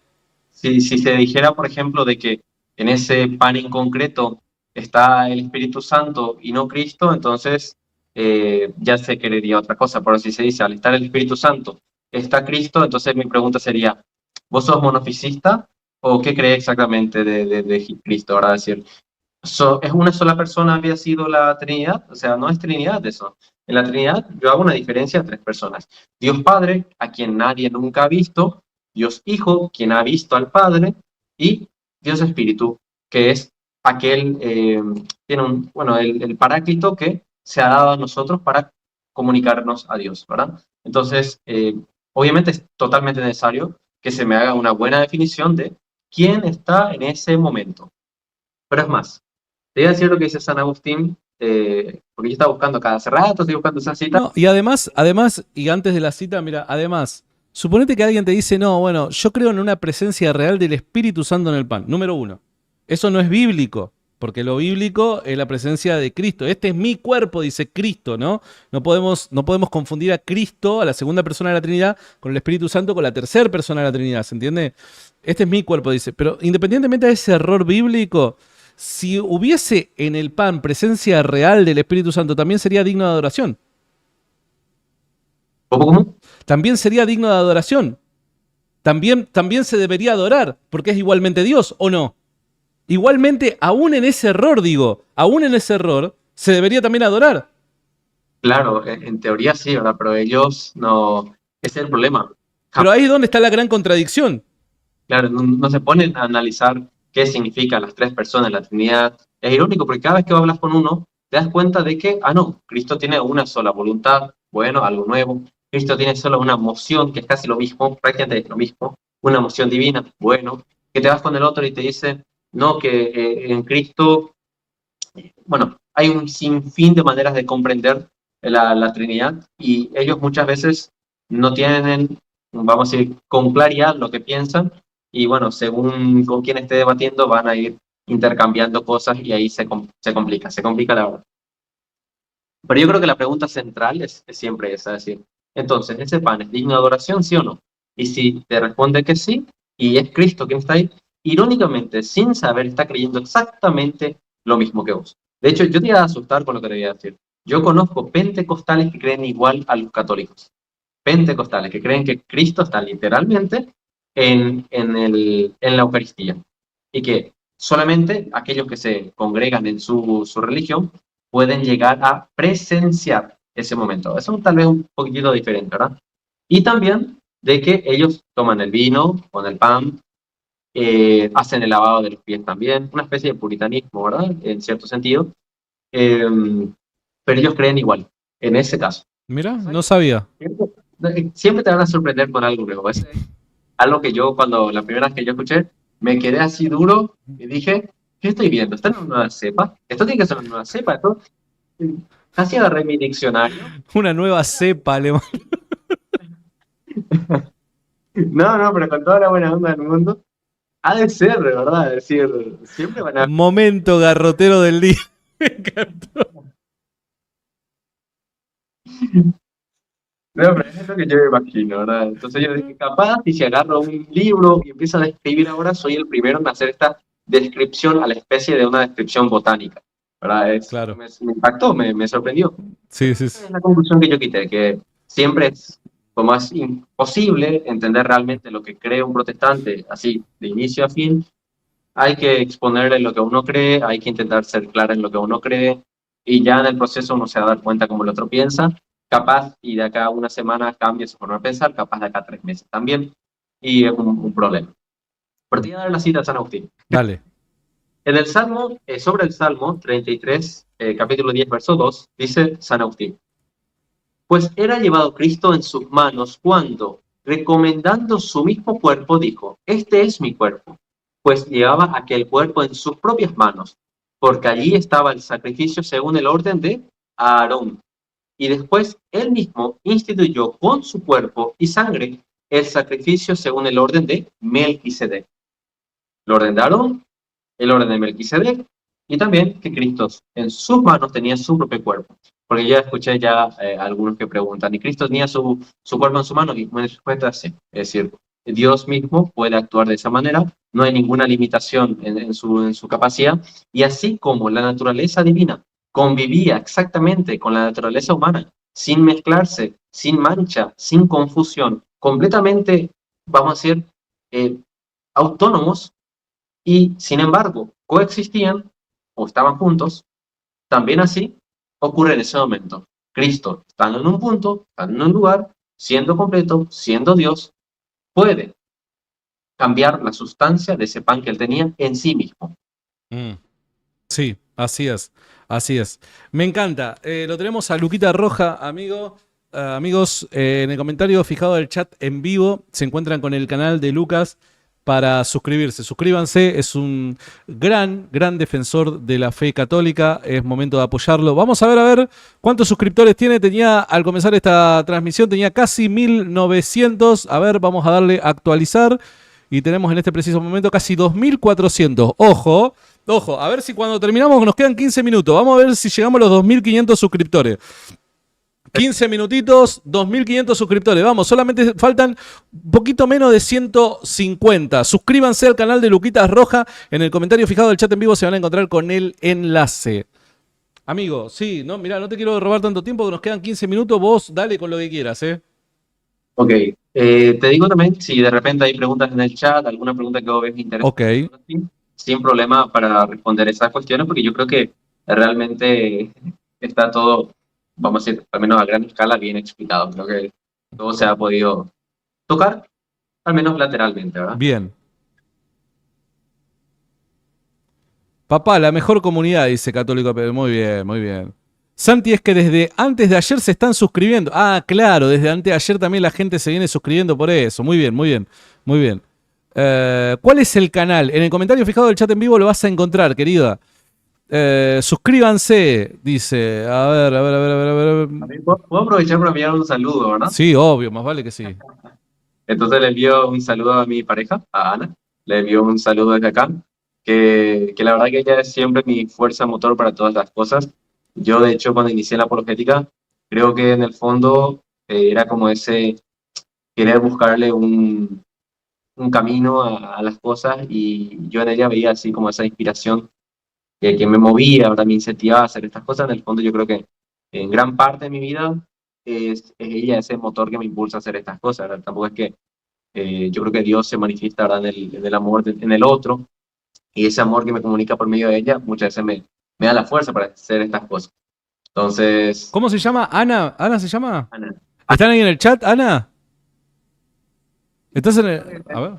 Si se dijera, por ejemplo, de que en ese pan en concreto está el Espíritu Santo y no Cristo, entonces ya se querería otra cosa. Pero si se dice, al estar el Espíritu Santo, está Cristo, entonces mi pregunta sería, ¿vos sos monofisista o qué crees exactamente de Cristo? Ahora decir, ¿es una sola persona había sido la Trinidad? O sea, no es Trinidad eso. En la Trinidad yo hago una diferencia de tres personas. Dios Padre, a quien nadie nunca ha visto, Dios Hijo, quien ha visto al Padre, y Dios Espíritu, que es aquel, tiene bueno, el Paráclito que se ha dado a nosotros para comunicarnos a Dios, ¿verdad? Entonces, obviamente es totalmente necesario que se me haga una buena definición de quién está en ese momento. Pero es más, te voy a decir lo que dice San Agustín, porque yo estaba buscando cada hace rato, estoy buscando esa cita. No, y y antes de la cita, mira, además, suponete que alguien te dice, no, bueno, yo creo en una presencia real del Espíritu Santo en el pan. Número uno, eso no es bíblico, porque lo bíblico es la presencia de Cristo. Este es mi cuerpo, dice Cristo, ¿no? No podemos confundir a Cristo, a la segunda persona de la Trinidad, con el Espíritu Santo, con la tercera persona de la Trinidad, ¿se entiende? Este es mi cuerpo, dice. Pero independientemente de ese error bíblico, si hubiese en el pan presencia real del Espíritu Santo, también sería digno de adoración. ¿Cómo? También sería digno de adoración. También se debería adorar, porque es igualmente Dios, ¿o no? Igualmente, aún en ese error, digo, aún en ese error, se debería también adorar. Claro, en teoría sí, ¿verdad? Pero ellos no, ese es el problema. Pero ahí es donde está la gran contradicción. Claro, no se ponen a analizar qué significan las tres personas, la Trinidad. Es irónico porque cada vez que hablas con uno, te das cuenta de que, no, Cristo tiene una sola voluntad, bueno, algo nuevo. Cristo tiene solo una emoción, que es casi lo mismo, prácticamente es lo mismo, una emoción divina, bueno. Que te vas con el otro y te dice, no, que en Cristo, bueno, hay un sinfín de maneras de comprender la Trinidad y ellos muchas veces no tienen, vamos a decir, con claridad lo que piensan y bueno, según con quién esté debatiendo van a ir intercambiando cosas y ahí se complica la verdad. Pero yo creo que la pregunta central es siempre esa, es decir, entonces, ¿ese pan es digno de adoración, sí o no? Y si te responde que sí, y es Cristo quien está ahí, irónicamente, sin saber, está creyendo exactamente lo mismo que vos. De hecho, yo te iba a asustar con lo que te voy a decir. Yo conozco pentecostales que creen igual a los católicos. Pentecostales que creen que Cristo está literalmente en la Eucaristía. Y que solamente aquellos que se congregan en su religión pueden llegar a presenciar ese momento. Eso tal vez un poquitito diferente, ¿verdad? Y también de que ellos toman el vino con el pan, hacen el lavado de los pies también, una especie de puritanismo, ¿verdad? En cierto sentido. Eh, pero ellos creen igual, en ese caso. Mira, no sabía. Siempre te van a sorprender con algo nuevo. Es algo que yo, cuando la primera vez que yo escuché, me quedé así duro y dije, ¿qué estoy viendo? ¿Está en una nueva cepa? Esto tiene que ser una nueva cepa. Esto casi agarré mi diccionario. Una nueva cepa alemana. No, no, pero con toda la buena onda del mundo, ha de ser, de verdad, es decir, siempre van a... Momento garrotero del día. Me encantó. No, pero es lo que yo me imagino, ¿verdad? Entonces yo dije, capaz, y si agarro un libro y empiezo a describir ahora, soy el primero en hacer esta descripción a la especie de una descripción botánica, ¿verdad? Claro. Me impactó, me sorprendió. Sí, sí, Esa sí. es la conclusión que yo quité, que siempre es como es imposible entender realmente lo que cree un protestante, así, de inicio a fin. Hay que exponerle lo que uno cree, hay que intentar ser claro en lo que uno cree, y ya en el proceso uno se va a dar cuenta cómo el otro piensa, capaz, y de acá a una semana cambia su forma de pensar, capaz de acá a 3 meses también, y es un problema. Pero te voy a dar la cita de San Agustín. Dale. En el Salmo, sobre el Salmo 33, capítulo 10, verso 2, dice San Agustín: pues era llevado Cristo en sus manos cuando, recomendando su mismo cuerpo, dijo: este es mi cuerpo. Pues llevaba aquel cuerpo en sus propias manos, porque allí estaba el sacrificio según el orden de Aarón. Y después él mismo instituyó con su cuerpo y sangre el sacrificio según el orden de Melquisedec. El orden de Aarón, el orden de Melquisedec, y también que Cristo en sus manos tenía su propio cuerpo. Porque ya escuché ya algunos que preguntan, ¿y Cristo tenía su cuerpo en su mano? Y mi respuesta es sí. Es decir, Dios mismo puede actuar de esa manera, no hay ninguna limitación en su capacidad, y así como la naturaleza divina convivía exactamente con la naturaleza humana, sin mezclarse, sin mancha, sin confusión, completamente, vamos a decir, eh, autónomos, y sin embargo coexistían o estaban juntos, también así ocurre en ese momento. Cristo, estando en un punto, estando en un lugar, siendo completo, siendo Dios, puede cambiar la sustancia de ese pan que él tenía en sí mismo. Mm. Sí, así es. Así es. Me encanta. Lo tenemos a Luquita Roja, amigo. Amigos, en el comentario fijado del chat en vivo se encuentran con el canal de Lucas para suscribirse. Suscríbanse, es un gran defensor de la fe católica. Es momento de apoyarlo. Vamos a ver cuántos suscriptores tiene. Tenía, al comenzar esta transmisión, tenía casi 1900. A ver, vamos a darle a actualizar. Y tenemos en este preciso momento casi 2400. Ojo. Ojo, a ver si cuando terminamos nos quedan 15 minutos. Vamos a ver si llegamos a los 2500 suscriptores. 15 minutitos, 2500 suscriptores. Vamos, solamente faltan un poquito menos de 150. Suscríbanse al canal de Luquitas Roja. En el comentario fijado del chat en vivo se van a encontrar con el enlace. Amigo, sí, no, mirá, no te quiero robar tanto tiempo, que nos quedan 15 minutos. Vos dale con lo que quieras, Ok, te digo también, si de repente hay preguntas en el chat, alguna pregunta que vos ves interesante, Ok. sin problema para responder esas cuestiones, porque yo creo que realmente está todo, vamos a decir, al menos a gran escala, bien explicado. Creo que todo se ha podido tocar, al menos lateralmente, ¿verdad? Bien. Papá, la mejor comunidad, dice Católico Pedro. Muy bien, muy bien. Santi, es que desde antes de ayer se están suscribiendo. Ah, claro, desde antes de ayer también la gente se viene suscribiendo por eso. Muy bien, muy bien, muy bien. ¿Cuál es el canal? En el comentario fijado del chat en vivo lo vas a encontrar, querida. Suscríbanse, dice. A ver. ¿Puedo aprovechar para enviar un saludo, verdad? Sí, obvio, más vale que sí. Entonces le envío un saludo a mi pareja, a Ana. Le envío un saludo desde acá, que la verdad que ella es siempre mi fuerza motor para todas las cosas. Yo, de hecho, cuando inicié la apologética, creo que en el fondo era como ese querer buscarle un camino a las cosas, y yo en ella veía así como esa inspiración que me movía, ahora me incentivaba a hacer estas cosas. En el fondo yo creo que en gran parte de mi vida es ella ese motor que me impulsa a hacer estas cosas, ¿verdad? Tampoco es que yo creo que Dios se manifiesta, ¿verdad? En el amor en el otro, y ese amor que me comunica por medio de ella muchas veces me da la fuerza para hacer estas cosas. Entonces, ¿Cómo se llama? ¿Ana? ¿Ana se llama? Ana, ¿Están ahí en el chat, Ana? ¿Estás en el...? A ver.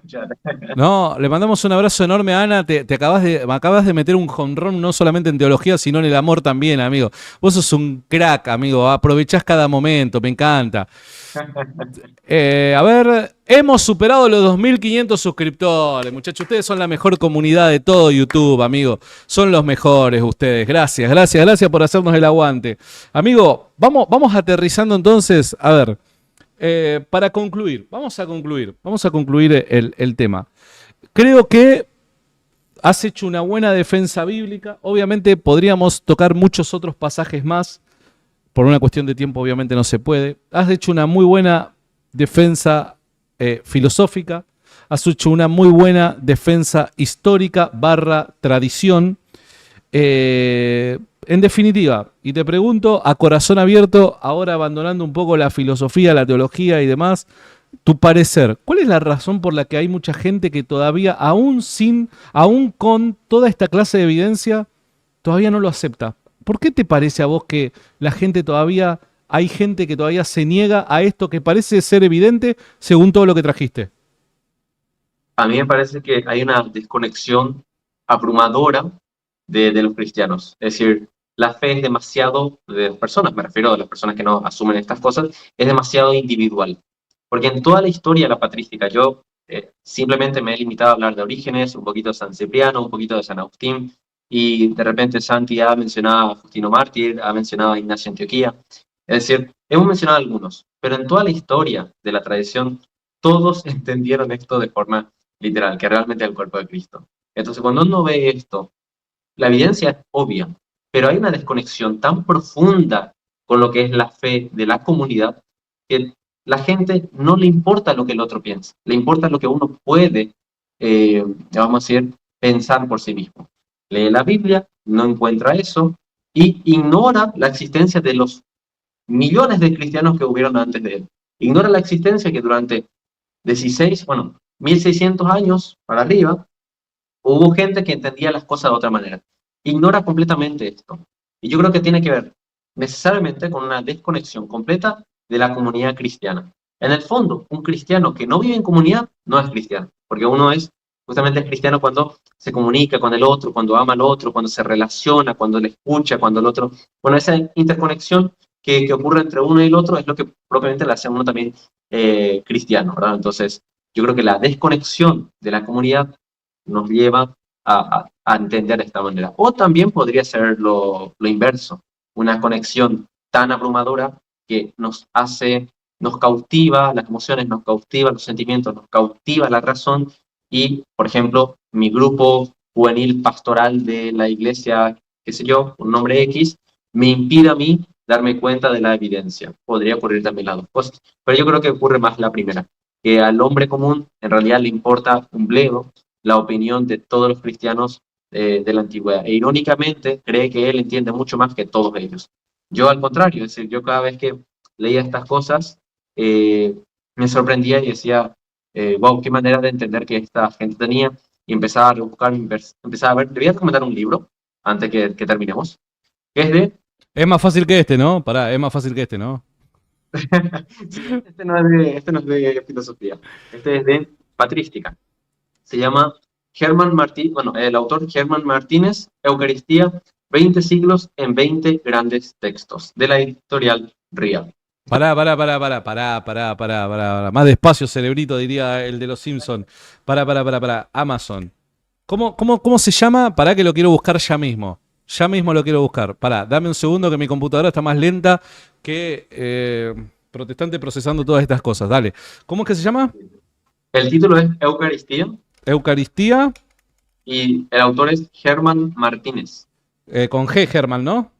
No, le mandamos un abrazo enorme a Ana. Me acabas de meter un jonrón no solamente en teología, sino en el amor también, amigo. Vos sos un crack, amigo. Aprovechás cada momento, me encanta. A ver, hemos superado los 2500 suscriptores, muchachos. Ustedes son la mejor comunidad de todo YouTube, amigo. Son los mejores ustedes. Gracias por hacernos el aguante. Amigo, vamos aterrizando entonces. A ver, Para concluir, vamos a concluir el tema. Creo que has hecho una buena defensa bíblica. Obviamente podríamos tocar muchos otros pasajes más. Por una cuestión de tiempo obviamente no se puede. Has hecho una muy buena defensa filosófica. Has hecho una muy buena defensa histórica / tradición. En definitiva, y te pregunto a corazón abierto, ahora abandonando un poco la filosofía, la teología y demás, tu parecer, ¿cuál es la razón por la que hay mucha gente que todavía, aún con toda esta clase de evidencia, todavía no lo acepta? ¿Por qué te parece a vos que hay gente que todavía se niega a esto que parece ser evidente según todo lo que trajiste? A mí me parece que hay una desconexión abrumadora de los cristianos. Es decir, la fe es demasiado, de las personas, me refiero a las personas que no asumen estas cosas, es demasiado individual. Porque en toda la historia de la patrística, yo simplemente me he limitado a hablar de Orígenes, un poquito de San Cipriano, un poquito de San Agustín, y de repente Santi ha mencionado a Justino Mártir, ha mencionado a Ignacio de Antioquía. Es decir, hemos mencionado algunos, pero en toda la historia de la tradición, todos entendieron esto de forma literal, que realmente es el cuerpo de Cristo. Entonces, cuando uno ve esto, la evidencia es obvia, pero hay una desconexión tan profunda con lo que es la fe de la comunidad que la gente no le importa lo que el otro piensa, le importa lo que uno puede, vamos a decir, pensar por sí mismo. Lee la Biblia, no encuentra eso y ignora la existencia de los millones de cristianos que hubieron antes de él. Ignora la existencia que durante 1600 años para arriba, hubo gente que entendía las cosas de otra manera. Ignora completamente esto. Y yo creo que tiene que ver necesariamente con una desconexión completa de la comunidad cristiana. En el fondo, un cristiano que no vive en comunidad no es cristiano, porque uno es justamente cristiano cuando se comunica con el otro, cuando ama al otro, cuando se relaciona, cuando le escucha, cuando el otro... Bueno, esa interconexión que ocurre entre uno y el otro es lo que propiamente le hace a uno también cristiano, ¿verdad? Entonces, yo creo que la desconexión de la comunidad nos lleva a entender de esta manera. O también podría ser lo inverso, una conexión tan abrumadora que nos cautiva, las emociones nos cautiva, los sentimientos nos cautiva la razón y, por ejemplo, mi grupo juvenil pastoral de la iglesia, qué sé yo, un nombre X, me impide a mí darme cuenta de la evidencia. Podría ocurrir también las dos cosas, pero yo creo que ocurre más la primera, que al hombre común en realidad le importa un bledo la opinión de todos los cristianos de la antigüedad. E irónicamente cree que él entiende mucho más que todos ellos. Yo al contrario, es decir, yo cada vez que leía estas cosas me sorprendía y decía, wow, qué manera de entender que esta gente tenía, y empezaba a buscar, empezaba a ver, te voy a comentar un libro antes que terminemos, que es de... Es más fácil que este, ¿no? Pará, es más fácil que este, ¿no? Sí, este no es de filosofía, este es de patrística. Se llama Germán Martínez, bueno, el autor Germán Martínez, Eucaristía, 20 siglos en 20 grandes textos, de la editorial RIA. Pará. Más despacio, cerebrito, diría el de los Simpsons. Pará. Amazon. ¿Cómo se llama? Pará que lo quiero buscar ya mismo. Ya mismo lo quiero buscar. Pará, dame un segundo que mi computadora está más lenta que protestante procesando todas estas cosas. Dale. ¿Cómo es que se llama? El título es Eucaristía. Eucaristía. Y el autor es Germán Martínez. Con G, Germán, ¿no?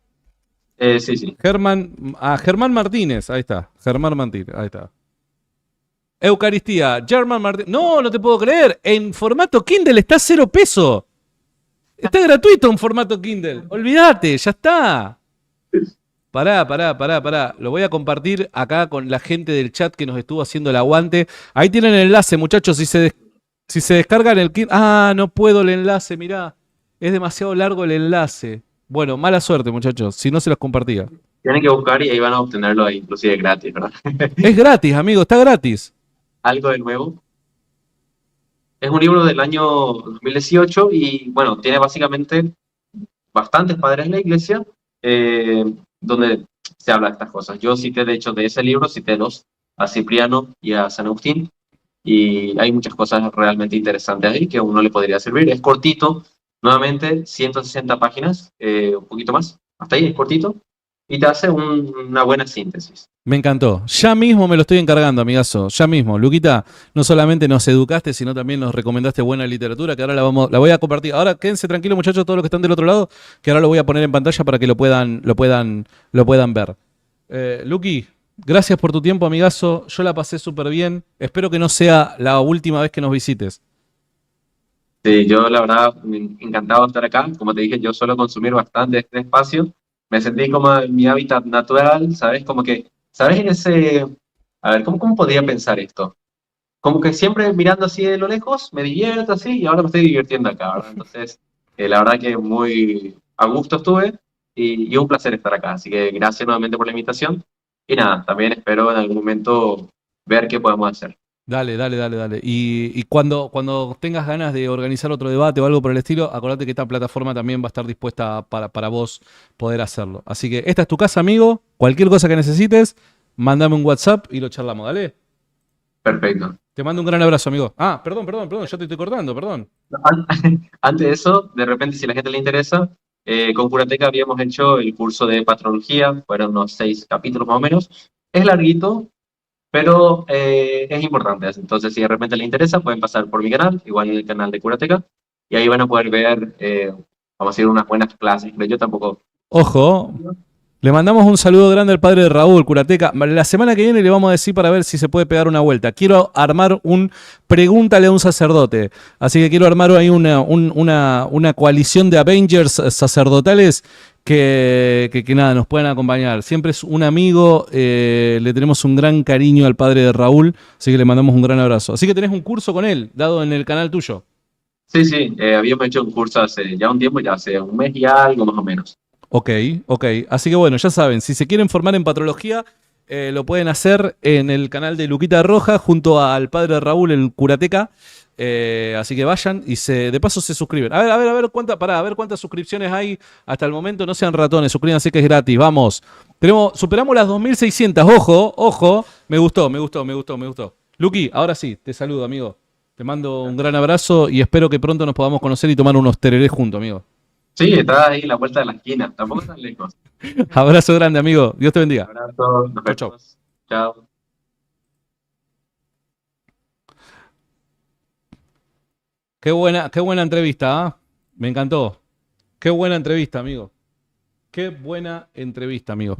Sí. Germán Martínez, ahí está. Germán Martínez, ahí está. Eucaristía, Germán Martínez. No te puedo creer. En formato Kindle está $0. Está gratuito en formato Kindle. Olvídate, ya está. Pará. Lo voy a compartir acá con la gente del chat que nos estuvo haciendo el aguante. Ahí tienen el enlace, muchachos. Si se descargan el Kindle... no puedo el enlace, mirá. Es demasiado largo el enlace. Bueno, mala suerte, muchachos. Si no, se los compartía. Tienen que buscar y ahí van a obtenerlo inclusive gratis, ¿verdad? Es gratis, amigo. Está gratis. Algo de nuevo. Es un libro del año 2018 y, bueno, tiene básicamente bastantes padres de la iglesia donde se habla de estas cosas. Yo cité, de hecho, de ese libro, cité dos, a Cipriano y a San Agustín, y hay muchas cosas realmente interesantes ahí que a uno le podría servir. Es cortito, nuevamente, 160 páginas, un poquito más, hasta ahí es cortito, y te hace una buena síntesis. Me encantó. Ya mismo me lo estoy encargando, amigazo. Ya mismo. Luquita, no solamente nos educaste, sino también nos recomendaste buena literatura, que ahora la voy a compartir. Ahora quédense tranquilos, muchachos, todos los que están del otro lado, que ahora lo voy a poner en pantalla para que lo puedan ver. Luqui, gracias por tu tiempo, amigazo. Yo la pasé súper bien. Espero que no sea la última vez que nos visites. Sí, yo la verdad encantado de estar acá. Como te dije, yo suelo consumir bastante este espacio. Me sentí como en mi hábitat natural, ¿sabes? Como que, ¿sabes? En ese... A ver, ¿cómo podría pensar esto? Como que siempre mirando así de lo lejos, me divierto así y ahora me estoy divirtiendo acá, ¿verdad? Entonces, la verdad que muy a gusto estuve y un placer estar acá. Así que gracias nuevamente por la invitación. Y nada, también espero en algún momento ver qué podemos hacer. Dale, dale, dale, dale. Y cuando tengas ganas de organizar otro debate o algo por el estilo, acordate que esta plataforma también va a estar dispuesta para vos poder hacerlo. Así que esta es tu casa, amigo. Cualquier cosa que necesites, mándame un WhatsApp y lo charlamos, ¿dale? Perfecto. Te mando un gran abrazo, amigo. Ah, perdón, ya te estoy cortando, perdón. Antes de eso, de repente, si a la gente le interesa, con Curateca habíamos hecho el curso de patrología, fueron unos 6 capítulos más o menos. Es larguito, pero es importante. Entonces, si de repente le interesa, pueden pasar por mi canal, igual en el canal de Curateca, y ahí van a poder ver, vamos a decir, unas buenas clases. Pero yo tampoco. Ojo, le mandamos un saludo grande al padre de Raúl, Curateca. La semana que viene le vamos a decir para ver si se puede pegar una vuelta. Quiero armar un pregúntale a un sacerdote. Así que quiero armar ahí una coalición de Avengers sacerdotales que nada, nos puedan acompañar. Siempre es un amigo, le tenemos un gran cariño al padre de Raúl, así que le mandamos un gran abrazo. Así que tenés un curso con él, dado en el canal tuyo. Sí, sí, habíamos hecho un curso hace ya un tiempo, ya hace un mes y algo más o menos. Ok, ok. Así que bueno, ya saben, si se quieren formar en patrología, lo pueden hacer en el canal de Luquita Roja junto al padre Raúl, el Curateca. Así que vayan y de paso se suscriben. A ver, a ver cuántas suscripciones hay hasta el momento. No sean ratones, suscríbanse que es gratis. Vamos. Superamos las 2600. Ojo, ojo. Me gustó, me gustó, me gustó, me gustó. Luqui, ahora sí, te saludo, amigo. Te mando un gran abrazo y espero que pronto nos podamos conocer y tomar unos tererés juntos, amigo. Sí, está ahí a la vuelta de la esquina, tampoco tan lejos. Abrazo grande, amigo. Dios te Un bendiga. abrazo, nos Chau, chau. vemos. Chao. Qué buena entrevista, ¿ah? Me encantó. Qué buena entrevista, amigo. Qué buena entrevista, amigo.